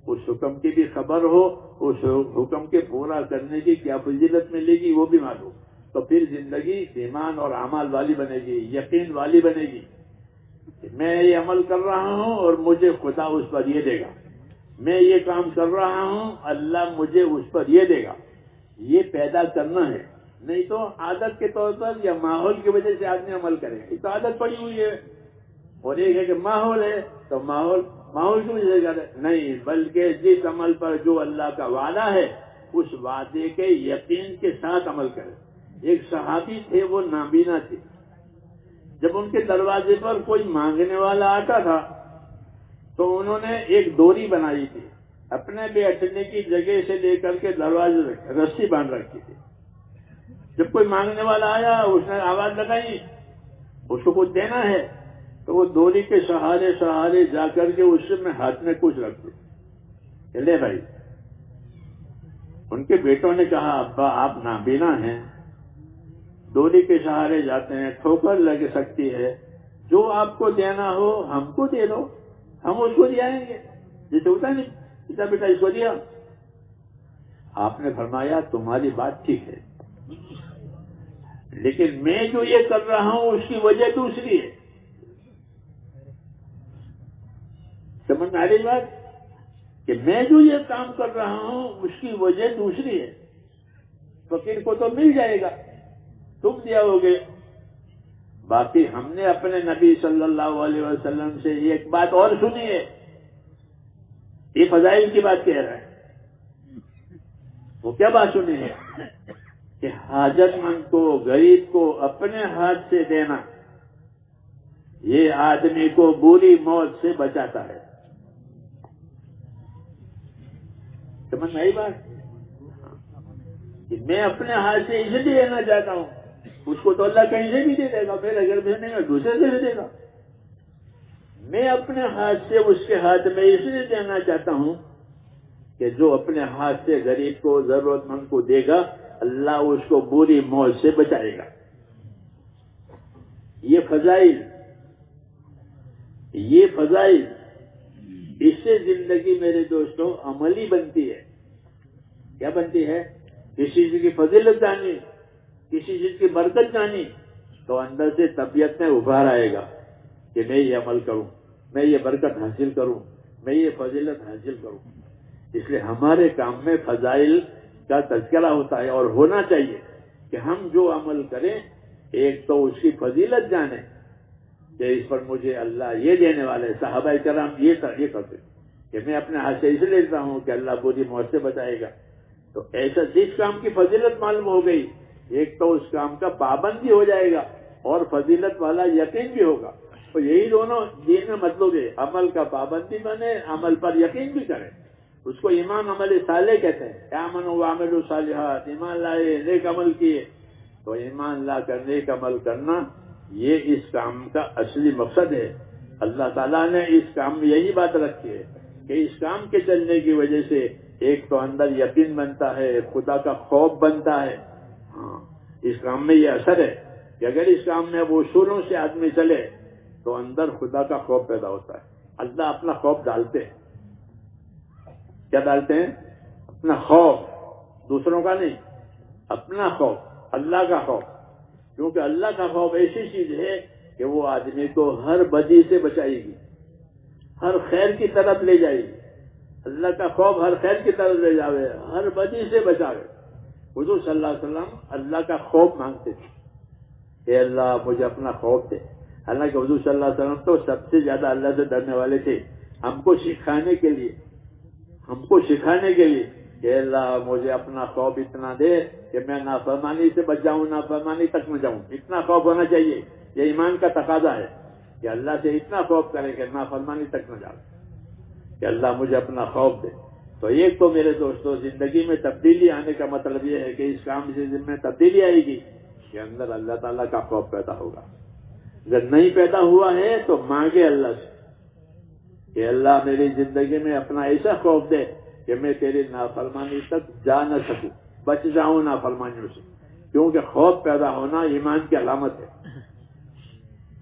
اس حکم کی بھی خبر ہو، اس حکم کے پورا کرنے کی کیا فضیلت ملے گی وہ بھی معلوم، تو پھر زندگی ایمان اور اعمال والی بنے گی، یقین والی بنے گی کہ میں یہ عمل کر رہا ہوں اور مجھے خدا اس پر یہ دے گا، میں یہ کام کر رہا ہوں اللہ مجھے اس پر یہ دے گا۔ یہ پیدا کرنا ہے، نہیں تو عادت کے طور پر یا ماحول کی وجہ سے آدمی عمل کرے، یہ تو عادت پڑی ہوئی ہے۔ اور ایک ہے کہ ماحول ہے تو ماحول کی وجہ سے کرے، نہیں، بلکہ جس عمل پر جو اللہ کا وعدہ ہے اس وعدے کے یقین کے ساتھ عمل کرے۔ ایک صحابی تھے، وہ نابینا تھے، جب ان کے دروازے پر کوئی مانگنے والا آتا تھا تو انہوں نے ایک ڈوری بنائی تھی، اپنے بیٹھنے کی جگہ سے لے کر کے دروازے میں رسی باندھ رکھی تھی۔ جب کوئی مانگنے والا آیا، اس نے آواز لگائی، اس کو کچھ دینا ہے، تو وہ ڈوری کے سہارے جا کر کے اس میں ہاتھ میں کچھ رکھ دے، لے بھائی۔ ان کے بیٹوں نے کہا، ابا آپ نابینا ہیں، ڈوری کے سہارے جاتے ہیں، ٹھوکر لگ سکتی ہے، جو آپ کو دینا ہو ہم کو دے دو، ہم اس کو دے آئیں گے، جیسے ہوتا نہیں پتا بیٹا اس کو دیا۔ آپ نے فرمایا تمہاری بات ٹھیک ہے، لیکن میں جو یہ کر رہا ہوں اس کی وجہ دوسری ہے۔ سمجھ میں آ رہی بات کہ میں جو یہ کام کر رہا ہوں اس کی وجہ دوسری ہے۔ فقیر کو تو مل جائے گا، تم دیا ہوگے، باقی ہم نے اپنے نبی صلی اللہ علیہ وسلم سے ایک بات اور سنی ہے، یہ فضائل کی بات کہہ رہا ہے۔ وہ کیا بات سنی ہے کہ حاجت مند کو، غریب کو اپنے ہاتھ سے دینا یہ آدمی کو بری موت سے بچاتا ہے۔ سمجھ میں آئی بات کہ میں اپنے ہاتھ سے اسے دینا چاہتا ہوں، اس کو تو اللہ کہیں سے بھی دے دے گا، پھر اگر بھیجنے گا دوسرے سے بھی دے گا۔ میں اپنے ہاتھ سے اس کے ہاتھ میں اس لیے دینا چاہتا ہوں کہ جو اپنے ہاتھ سے غریب کو، ضرورت مند کو دے گا اللہ اس کو بری موت سے بچائے گا۔ یہ فضائل اس سے زندگی میرے دوستوں عملی بنتی ہے۔ کیا بنتی ہے؟ کسی چیز کی فضیلت جانی، کسی چیز کی برکت جانی تو اندر سے طبیعت میں ابھار آئے گا کہ میں یہ عمل کروں، میں یہ برکت حاصل کروں، میں یہ فضیلت حاصل کروں۔ اس لیے ہمارے کام میں فضائل کا تذکرہ ہوتا ہے، اور ہونا چاہیے کہ ہم جو عمل کریں ایک تو اس کی فضیلت جانیں کہ اس پر مجھے اللہ یہ دینے والے، صحابہ کرام یہ کرتے کہ میں اپنے ہاتھ سے اس لیے لیتا ہوں کہ اللہ بری موت سے بچائے گا۔ تو ایسا جس کام کی فضیلت معلوم ہو گئی، ایک تو اس کام کا پابند بھی ہو جائے گا اور فضیلت والا یقین بھی ہوگا۔ تو یہی دونوں دین میں مطلب ہے، عمل کا پابندی بنے، عمل پر یقین بھی کرے۔ اس کو ایمان عمل صالح کہتے ہیں. آمنوا وعملوا صالحات، ایمان لائے نیک عمل کیے. تو ایمان لا کر نیک عمل کرنا یہ اس کام کا اصلی مقصد ہے. اللہ تعالیٰ نے اس کام میں یہی بات رکھی ہے کہ اس کام کے چلنے کی وجہ سے ایک تو اندر یقین بنتا ہے، خدا کا خوف بنتا ہے. ہاں، اس کام میں یہ اثر ہے کہ اگر اس کام میں وہ اصولوں سے آدمی چلے تو اندر خدا کا خوف پیدا ہوتا ہے. اللہ اپنا خوف ڈالتے ہیں. کیا ڈالتے ہیں؟ اپنا خوف، دوسروں کا نہیں، اپنا خوف، اللہ کا خوف. کیونکہ اللہ کا خوف ایسی چیز ہے کہ وہ آدمی کو ہر بدی سے بچائے گی، ہر خیر کی طرف لے جائے گی. اللہ کا خوف ہر خیر کی طرف لے جاوے، ہر بدی سے بچاوے. حضور صلی اللہ علیہ وسلم اللہ کا خوف مانگتے تھے. اے اللہ مجھے اپنا خوف دے. حالانکہ حضور صلی اللہ علیہ وسلم تو سب سے زیادہ اللہ سے ڈرنے والے تھے. ہم کو سکھانے کے لیے کہ اللہ مجھے اپنا خوف اتنا دے کہ میں نافرمانی سے بچ جاؤں، نافرمانی تک نہ جاؤں. اتنا خوف ہونا چاہیے. یہ ایمان کا تقاضا ہے کہ اللہ سے اتنا خوف کرے کہ نافرمانی تک نہ جاؤں، کہ اللہ مجھے اپنا خوف دے. تو ایک تو میرے دوستو زندگی میں تبدیلی آنے کا مطلب یہ ہے کہ اس کام سے میں تبدیلی آئے گی کہ اندر اللہ تعالیٰ کا خوف پیدا ہوگا. اگر نہیں پیدا ہوا ہے تو مانگے اللہ سے کہ اللہ میری زندگی میں اپنا ایسا خوف دے کہ میں تیری نافرمانی تک جا نہ سکوں، بچ جاؤں نافرمانیوں سے. کیونکہ خوف پیدا ہونا ایمان کی علامت ہے.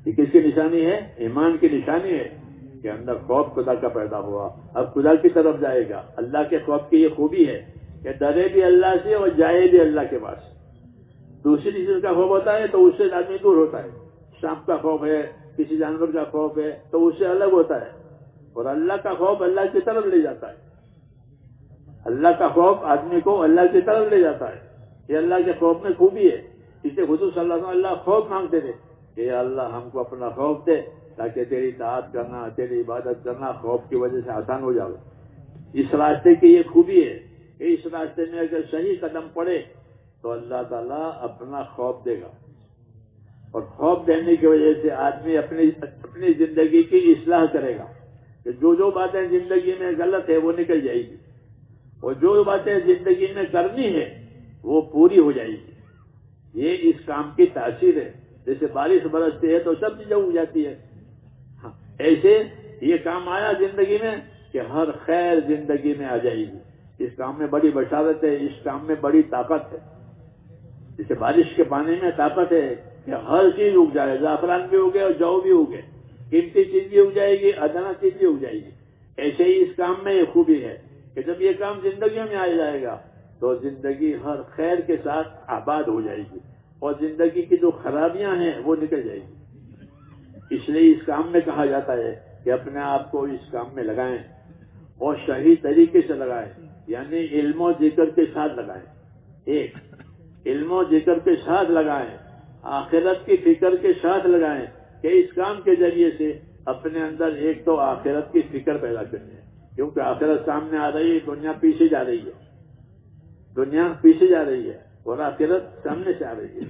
یہ کس کی نشانی ہے؟ ایمان کی نشانی ہے کہ اندر خوف خدا کا پیدا ہوا. اب خدا کی طرف جائے گا. اللہ کے خوف کی یہ خوبی ہے کہ ڈرے بھی اللہ سے اور جائے بھی اللہ کے پاس. دوسری چیز کا خوف ہوتا ہے تو اس سے آدمی دور ہوتا ہے. سانپ کا خوف ہے، کسی جانور کا خوف ہے تو اس سے الگ ہوتا ہے. اور اللہ کا خوف اللہ کی طرف لے جاتا ہے. اللہ کا خوف آدمی کو اللہ کی طرف لے جاتا ہے. یہ اللہ کے خوف میں خوبی ہے. اسے حضور صلی اللہ علیہ وسلم اللہ خوف مانگتے تھے کہ اللہ ہم کو اپنا خوف دے تاکہ تیری اطاعت کرنا، تیری عبادت کرنا خوف کی وجہ سے آسان ہو جائے. اس راستے کی یہ خوبی ہے کہ اس راستے میں اگر صحیح قدم پڑے تو اللہ تعالیٰ اپنا خوف دے گا. اور خوف دینے کی وجہ سے آدمی اپنی زندگی کی اصلاح کرے گا کہ جو باتیں زندگی میں غلط ہے وہ نکل جائے گی، اور جو باتیں زندگی میں کرنی ہے وہ پوری ہو جائے گی. یہ اس کام کی تاثیر ہے. جیسے بارش برستی ہے تو سب چیزیں اگ جاتی ہے، ایسے یہ کام آیا زندگی میں کہ ہر خیر زندگی میں آ جائے گی. اس کام میں بڑی بشارت ہے، اس کام میں بڑی طاقت ہے. جیسے بارش کے پانی میں طاقت ہے کہ ہر چیز اگ جائے، زعفران بھی اگے اور جو بھی اگے، قیمتی چیز بھی اگ جائے گی، ادنا چیز بھی اگ جائے گی. ایسے ہی اس کام میں یہ خوبی ہے کہ جب یہ کام زندگیوں میں آ جائے گا تو زندگی ہر خیر کے ساتھ آباد ہو جائے گی، اور زندگی کی جو خرابیاں ہیں وہ نکل جائے گی. اس لیے اس کام میں کہا جاتا ہے کہ اپنے آپ کو اس کام میں لگائیں اور صحیح طریقے سے لگائیں، یعنی علم و ذکر کے ساتھ لگائیں. ایک علم و ذکر کے ساتھ لگائیں، آخرت کی فکر کے ساتھ لگائیں کہ اس کام کے ذریعے سے اپنے اندر ایک تو آخرت کی فکر پیدا کریں. کیونکہ آخرت سامنے آ رہی ہے، دنیا پیچھے جا رہی ہے، اور آخرت سامنے سے آ رہی ہے.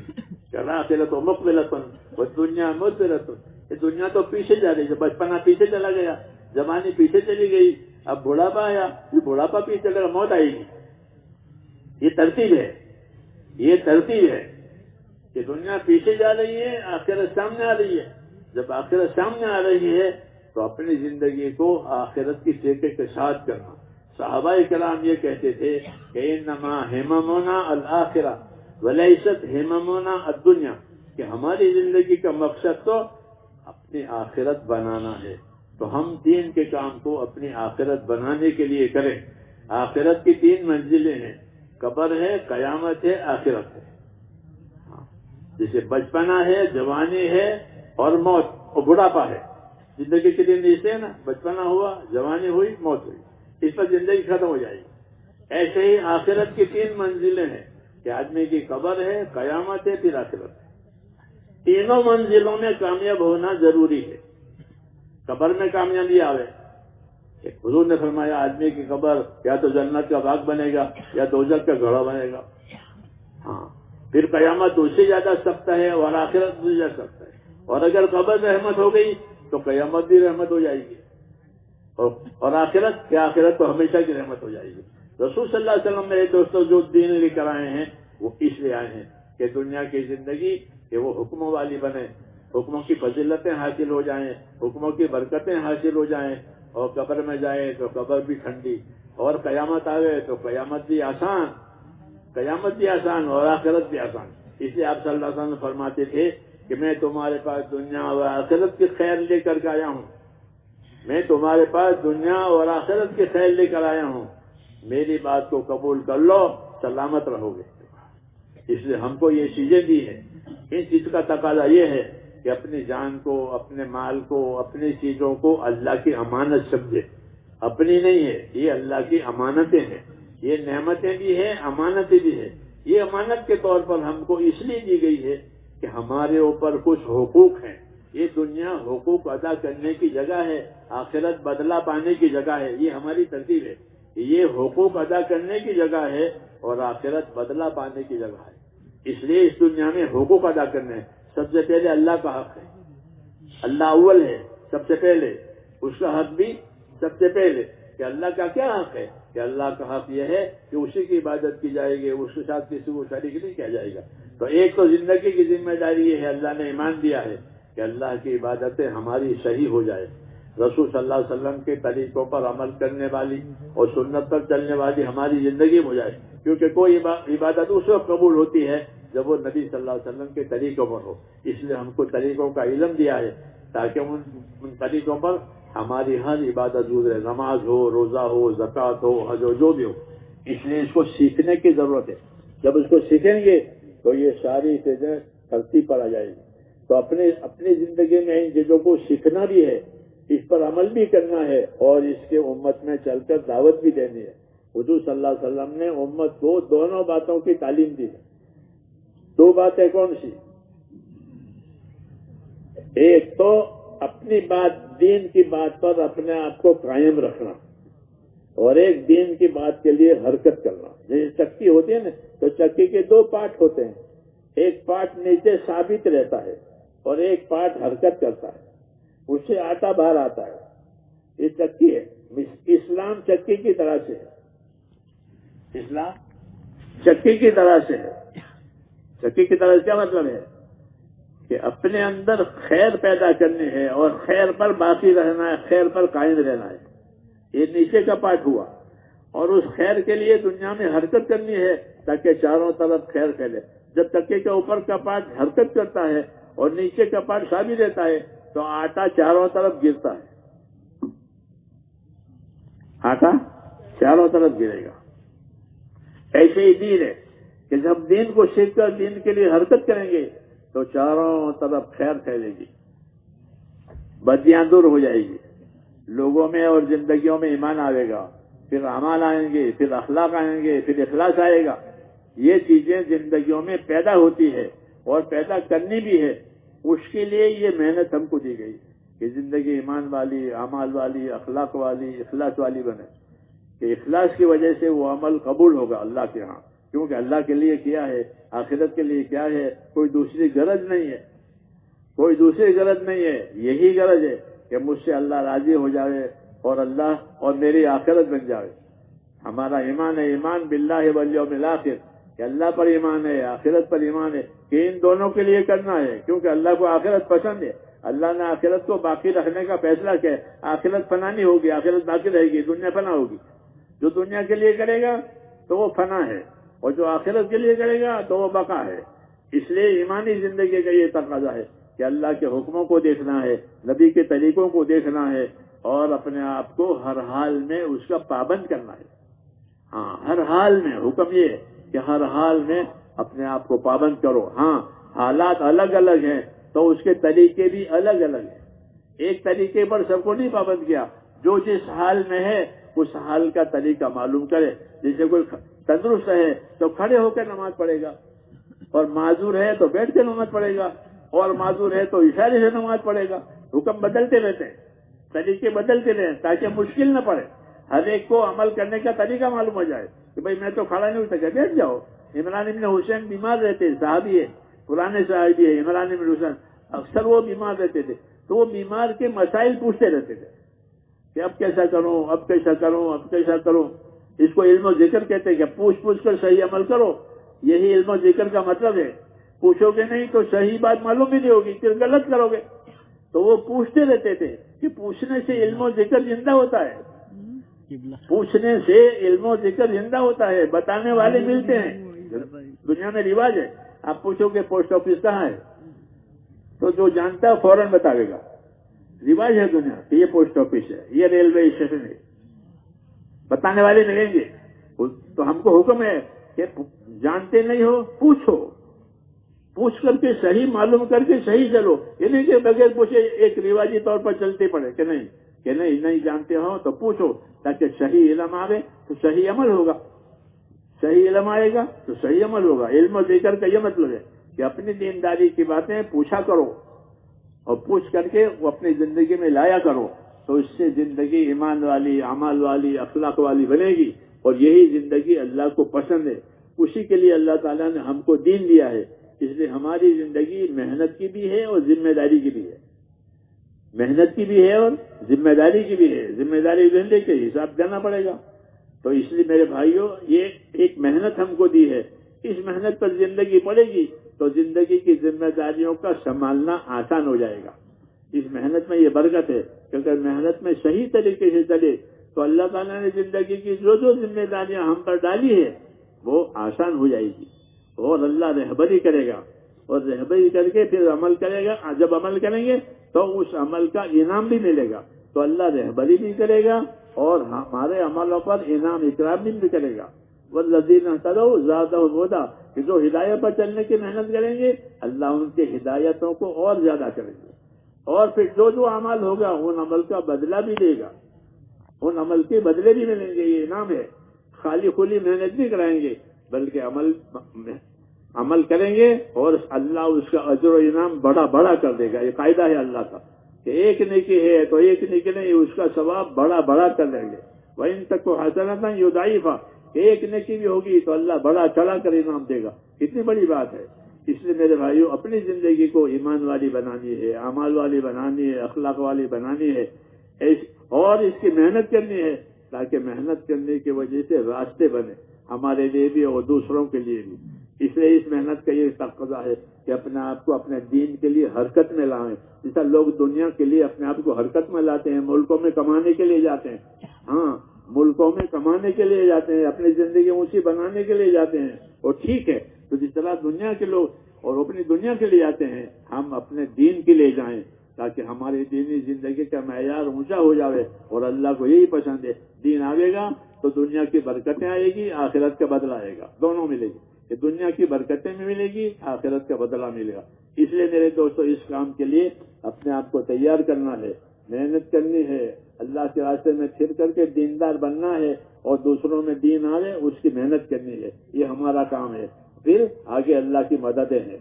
آخرت و مقبلۃ و دنیا مدبرۃ. یہ دنیا تو پیچھے جا رہی ہے. بچپنا پیچھے چلا گیا، جوانی پیچھے چلی گئی، اب بڑھاپا آیا، پھر بڑھاپا پیچھے چلے گا، موت آئے گی. یہ ترتیب ہے کہ دنیا پیچھے جا رہی ہے، آخرت سامنے آ رہی ہے. جب آخرت سامنے آ رہی ہے تو اپنی زندگی کو آخرت کی فکر کے ساتھ کرنا. صحابہ کرام یہ کہتے تھے کہ انما ہممنا الآخرہ ولیست ہممنا الدنیا، کہ ہماری زندگی کا مقصد تو اپنی آخرت بنانا ہے. تو ہم دین کے کام کو اپنی آخرت بنانے کے لیے کریں. آخرت کی 3 منزلیں ہیں، قبر ہے، قیامت ہے، آخرت ہے. جیسے بچپنا ہے، جوانی ہے اور موت اور بڑھاپا ہے. زندگی کے 3 حصے ہیں نا، بچپنا ہوا، جوانی ہوئی، موت ہوئی، اس پر زندگی ختم ہو جائے گی. ایسے ہی آخرت کی 3 منزلیں ہیں کہ آدمی کی قبر ہے، قیامت ہے، پھر آخرت ہے. تینوں منزلوں میں کامیاب ہونا ضروری ہے. قبر میں کامیابی آوے، حضور نے فرمایا آدمی کی قبر یا تو جنت کا باغ بنے گا یا دوزخ کا گھوڑا بنے گا. ہاں، پھر قیامت اس سے زیادہ سخت ہے اور آخرت اس سے زیادہ سخت ہے. اور اگر قبر رحمت ہو گئی تو قیامت بھی رحمت ہو جائے گی. اور آخرت کہ آخرت تو ہمیشہ کی رحمت ہو جائے گی۔ رسول صلی اللہ علیہ وسلم میرے دوستوں جو دین لے کر آئے ہیں وہ اس لیے آئے ہیں کہ دنیا کی زندگی کہ وہ حکموں والی بنے، حکموں کی فضیلتیں حاصل ہو جائیں، حکموں کی برکتیں حاصل ہو جائیں، اور قبر میں جائے تو قبر بھی ٹھنڈی، اور قیامت آئے تو قیامت بھی آسان، قیامت بھی آسان اور آخرت بھی آسان۔ اس لیے آپ صلی اللہ علیہ وسلم فرماتے تھے کہ میں تمہارے پاس دنیا اور آخرت کی خیر لے کر کے آیا ہوں، میں تمہارے پاس دنیا اور آخرت کی خیر لے کر آیا ہوں، میری بات کو قبول کر لو سلامت رہو گے۔ اس لیے ہم کو یہ چیزیں دی ہیں، ان چیز کا تقاضا یہ ہے کہ اپنی جان کو، اپنے مال کو، اپنی چیزوں کو اللہ کی امانت سمجھے، اپنی نہیں ہے، یہ اللہ کی امانتیں ہیں، یہ نعمتیں بھی ہیں، امانتیں بھی ہیں۔ یہ امانت کے طور پر ہم کو اس لیے دی گئی ہے کہ ہمارے اوپر کچھ حقوق ہیں، یہ دنیا حقوق ادا کرنے کی جگہ ہے، آخرت بدلہ پانے کی جگہ ہے، یہ ہماری ترتیب ہے، یہ حقوق ادا کرنے کی جگہ ہے اور آخرت بدلہ پانے کی جگہ ہے۔ اس لیے اس دنیا میں حقوق ادا کرنے ہیں۔ سب سے پہلے اللہ کا حق ہے، اللہ اول ہے سب سے پہلے، اس کا حق بھی سب سے پہلے۔ کہ اللہ کا کیا حق ہے؟ کہ اللہ کا حق یہ ہے کہ اسی کی عبادت کی جائے گی، اس کے ساتھ کسی کو شریک نہیں کیا جائے گا۔ تو ایک تو زندگی کی ذمہ داری یہ ہے، اللہ نے ایمان دیا ہے کہ اللہ کی عبادتیں ہماری صحیح ہو جائے، رسول صلی اللہ علیہ وسلم کے طریقوں پر عمل کرنے والی اور سنت پر چلنے والی ہماری زندگی ہو جائے، کیونکہ کوئی عبادت اس وقت قبول ہوتی ہے جب وہ نبی صلی اللہ علیہ وسلم کے طریقوں پر ہو۔ اس لیے ہم کو طریقوں کا علم دیا ہے تاکہ ان طریقوں پر ہماری ہر عبادت گزرے، نماز ہو، روزہ ہو، زکوٰۃ ہو، حج ہو، جو بھی ہو۔ اس لیے اس کو سیکھنے کی ضرورت ہے۔ جب اس کو سیکھیں گے تو یہ ساری چیزیں ترتیب پر آ جائیں گی۔ تو اپنی زندگی میں ان چیزوں کو سیکھنا بھی ہے، اس پر عمل بھی کرنا ہے، اور اس کے امت میں چل کر دعوت بھی دینی ہے۔ حضور صلی اللہ علیہ وسلم نے امت کو دونوں باتوں کی تعلیم دی ہے۔ دو باتیں کون سی؟ ایک تو اپنی بات، دین کی بات پر اپنے آپ کو قائم رکھنا، اور ایک دین کی بات کے لیے حرکت کرنا۔ جیسے چکی ہوتی ہے نا، تو چکی کے دو پارٹ ہوتے ہیں، ایک پارٹ نیچے ثابت رہتا ہے اور ایک پارٹ حرکت کرتا ہے، اس سے آٹا باہر آتا ہے۔ یہ چکی ہے۔ اسلام چکی کی طرح سے ہے، اسلام چکی کی طرح سے ہے۔ چکی کی طرح سے کیا مطلب ہے؟ کہ اپنے اندر خیر پیدا کرنی ہے اور خیر پر باقی رہنا ہے، خیر پر قائم رہنا ہے۔ یہ نیچے کا پارٹ ہوا، اور اس خیر کے لیے دنیا میں حرکت کرنی ہے تاکہ چاروں طرف خیر پھیلے۔ جب چکے کے اوپر کا پارٹ حرکت کرتا ہے اور نیچے کا پارٹ ثابت رہتا ہے تو آٹا چاروں طرف گرتا ہے، آٹا چاروں طرف گرے گا۔ ایسے ہی دین ہے کہ جب دین کو سیکھ کر دین کے لیے حرکت کریں گے تو چاروں طرف خیر پھیلے گی، بدیاں دور ہو جائے گی، لوگوں میں اور زندگیوں میں ایمان آئے گا، پھر اعمال آئیں گے، پھر اخلاق آئیں گے، پھر اخلاص آئے گا۔ یہ چیزیں زندگیوں میں پیدا ہوتی ہے اور پیدا کرنی بھی ہے۔ اس کے لیے یہ محنت ہم کو دی گئی کہ زندگی ایمان والی، اعمال والی، اخلاق والی، اخلاص والی بنے، کہ اخلاص کی وجہ سے وہ عمل قبول ہوگا اللہ کے ہاں، کیونکہ اللہ کے لیے کیا ہے، آخرت کے لیے کیا ہے، کوئی دوسری غرض نہیں ہے، کوئی دوسری غرض نہیں ہے، یہی غرض ہے کہ مجھ سے اللہ راضی ہو جائے اور اللہ اور میری آخرت بن جائے۔ ہمارا ایمان ہے، ایمان باللہ والیوم الآخر، کہ اللہ پر ایمان ہے، آخرت پر ایمان ہے، کہ ان دونوں کے لیے کرنا ہے، کیونکہ اللہ کو آخرت پسند ہے۔ اللہ نے آخرت کو باقی رکھنے کا فیصلہ کیا ہے۔ آخرت فنا نہیں ہوگی، آخرت باقی رہے گی، دنیا فنا ہوگی۔ جو دنیا کے لیے کرے گا تو وہ فنا ہے، اور جو آخرت کے لیے کرے گا تو وہ بقا ہے۔ اس لیے ایمانی زندگی کا یہ تقاضا ہے کہ اللہ کے حکموں کو دیکھنا ہے، نبی کے طریقوں کو دیکھنا ہے، اور اپنے آپ کو ہر حال میں اس کا پابند کرنا ہے۔ ہاں، ہر حال میں حکم یہ ہے کہ ہر حال میں اپنے آپ کو پابند کرو۔ ہاں، حالات الگ الگ ہیں تو اس کے طریقے بھی الگ الگ ہیں۔ ایک طریقے پر سب کو نہیں پابند کیا، جو جس حال میں ہے اس حال کا طریقہ معلوم کرے۔ جیسے کوئی تندرست ہے تو کھڑے ہو کے نماز پڑھے گا، اور معذور ہے تو بیٹھ کے نماز پڑھے گا، اور معذور ہے تو اشارے سے نماز پڑھے گا۔ حکم بدلتے رہتے ہیں، طریقے بدلتے رہے تاکہ مشکل نہ پڑے، ہر ایک کو عمل کرنے کا طریقہ معلوم ہو جائے کہ بھائی میں تو کھڑا نہیں ہو سکا، بیٹھ جاؤ۔ عمران ابن حسین بیمار رہتے، صحابی ہے، پرانے صحابی ہے عمران ابن حسین، اکثر وہ بیمار رہتے تھے تو وہ بیمار کے مسائل پوچھتے رہتے تھے کہ اب کیسا کروں، اب کیسا کروں، اب کیسا کروں. اس کو علم و ذکر کہتے ہیں کہ پوچھ کر صحیح عمل کرو. یہی علم و ذکر کا مطلب ہے. پوچھو گے نہیں تو صحیح بات معلوم ہی نہیں ہوگی، پھر غلط کرو گے. تو وہ پوچھتے رہتے تھے کہ پوچھنے سے علم و ذکر زندہ ہوتا ہے. پوچھنے سے علم و ذکر زندہ ہوتا ہے. بتانے والے ملتے ہیں. دنیا میں رواج ہے، آپ پوچھو کہ پوسٹ آفس کہاں ہے تو جو جانتا ہے فوراً بتاوے گا. رواج ہے دنیا کہ یہ پوسٹ آفس ہے، یہ ریلوے اسٹیشن ہے. بتانے والے ملیں گے. تو ہم کو حکم ہے کہ جانتے نہیں ہو پوچھو، پوچھ کر کے صحیح معلوم کر کے صحیح چلو. یہ نہیں کہ بغیر پوچھے ایک رواجی طور پر چلتے پڑے کہ نہیں جانتے ہو تو پوچھو، تاکہ صحیح علم آئے تو صحیح عمل ہوگا. صحیح علم آئے گا تو صحیح عمل ہوگا. علم و ذکر کا یہ مطلب ہے کہ اپنی دینداری کی باتیں پوچھا کرو اور پوچھ کر کے وہ اپنی زندگی میں لایا کرو. تو اس سے زندگی ایمان والی، عمل والی، اخلاق والی بنے گی. اور یہی زندگی اللہ کو پسند ہے. اسی کے لیے اللہ تعالیٰ نے ہم کو دین دیا ہے. اس لیے ہماری زندگی محنت کی بھی ہے اور ذمہ داری کی بھی ہے. محنت کی بھی ہے اور ذمہ داری کی بھی ہے. ذمہ داری زندگی کے حساب دینا پڑے گا. تو اس لیے میرے بھائیوں، یہ ایک محنت ہم کو دی ہے. اس محنت پر زندگی پڑے گی تو زندگی کی ذمہ داریوں کا سنبھالنا آسان ہو جائے گا. اس محنت میں یہ برکت ہے کہ اگر محنت میں صحیح طریقے سے چلے تو اللہ تعالیٰ نے زندگی کی جو ذمہ داریاں ہم پر ڈالی ہے وہ آسان ہو جائے گی. اور اللہ رہبری کرے گا، اور رہبری کر کے پھر عمل کرے گا. جب عمل کریں گے تو اس عمل کا انعام بھی ملے گا. تو اللہ رہبری بھی کرے گا اور ہمارے عملوں پر انعام اکرام بھی کرے گا. والذین اہتدوا زادہم ھدی، کہ جو ہدایت پر چلنے کی محنت کریں گے اللہ ان کے ہدایتوں کو اور زیادہ کریں گے. اور پھر جو عمل ہوگا ان عمل کا بدلہ بھی دے گا. ان عمل کے بدلے بھی ملیں گے. یہ انعام ہے. خالی کھلی محنت نہیں کرائیں گے بلکہ عمل کریں گے اور اللہ اس کا اجر و انعام بڑا کر دے گا. یہ قاعدہ ہے اللہ کا کہ ایک نیکی ہے تو ایک نیکی نہیں، اس کا ثواب بڑا کر دیں گے. وَإِن تَكُ حَسَنَةً يُضَاعِفْهَا، ایک نیکی بھی ہوگی تو اللہ بڑا چلا کر انعام دے گا. کتنی بڑی بات ہے. اس لیے میرے بھائیوں، اپنی زندگی کو ایمان والی بنانی ہے، اعمال والی بنانی ہے، اخلاق والی بنانی ہے، اور اس کی محنت کرنی ہے تاکہ محنت کرنے کی وجہ سے راستے بنے ہمارے لیے بھی اور دوسروں کے لیے بھی. اس لیے اس محنت کا یہ تقاضا ہے کہ اپنے آپ کو اپنے دین کے لیے حرکت میں لائیں. جیسا لوگ دنیا کے لیے اپنے آپ کو حرکت میں لاتے ہیں، ملکوں میں کمانے کے لیے جاتے ہیں. ہاں، ملکوں میں کمانے کے لیے جاتے ہیں، اپنی زندگی اونچی بنانے کے لیے جاتے ہیں، اور ٹھیک ہے. تو جس طرح دنیا کے لوگ اور اپنی دنیا کے لیے جاتے ہیں، ہم اپنے دین کے لیے جائیں تاکہ ہماری دینی زندگی کا معیار اونچا ہو جائے. اور اللہ کو یہی پسند ہے. دین آئے گا تو دنیا کی برکتیں آئے گی، آخرت کا بدلہ آئے گا. دونوں ملے گی کہ دنیا کی برکتیں بھی ملے گی، آخرت کا بدلہ ملے گا. اس لیے میرے دوستو، اس کام کے لیے اپنے آپ کو تیار کرنا ہے، محنت کرنی ہے، اللہ کے راستے میں پھر کر کے دیندار بننا ہے اور دوسروں میں دین آئے اس کی محنت کرنی ہے. یہ ہمارا کام ہے. پھر آگے اللہ کی مددیں ہیں.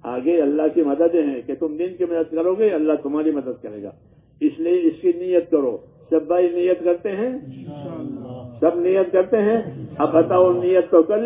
آگے اللہ کی مددیں ہیں کہ تم دین کی مدد کرو گے، اللہ تمہاری مدد کرے گا. اس لیے اس کی نیت کرو. سب بھائی نیت کرتے ہیں؟ سب نیت کرتے ہیں؟ اب بتاؤ نیت تو کر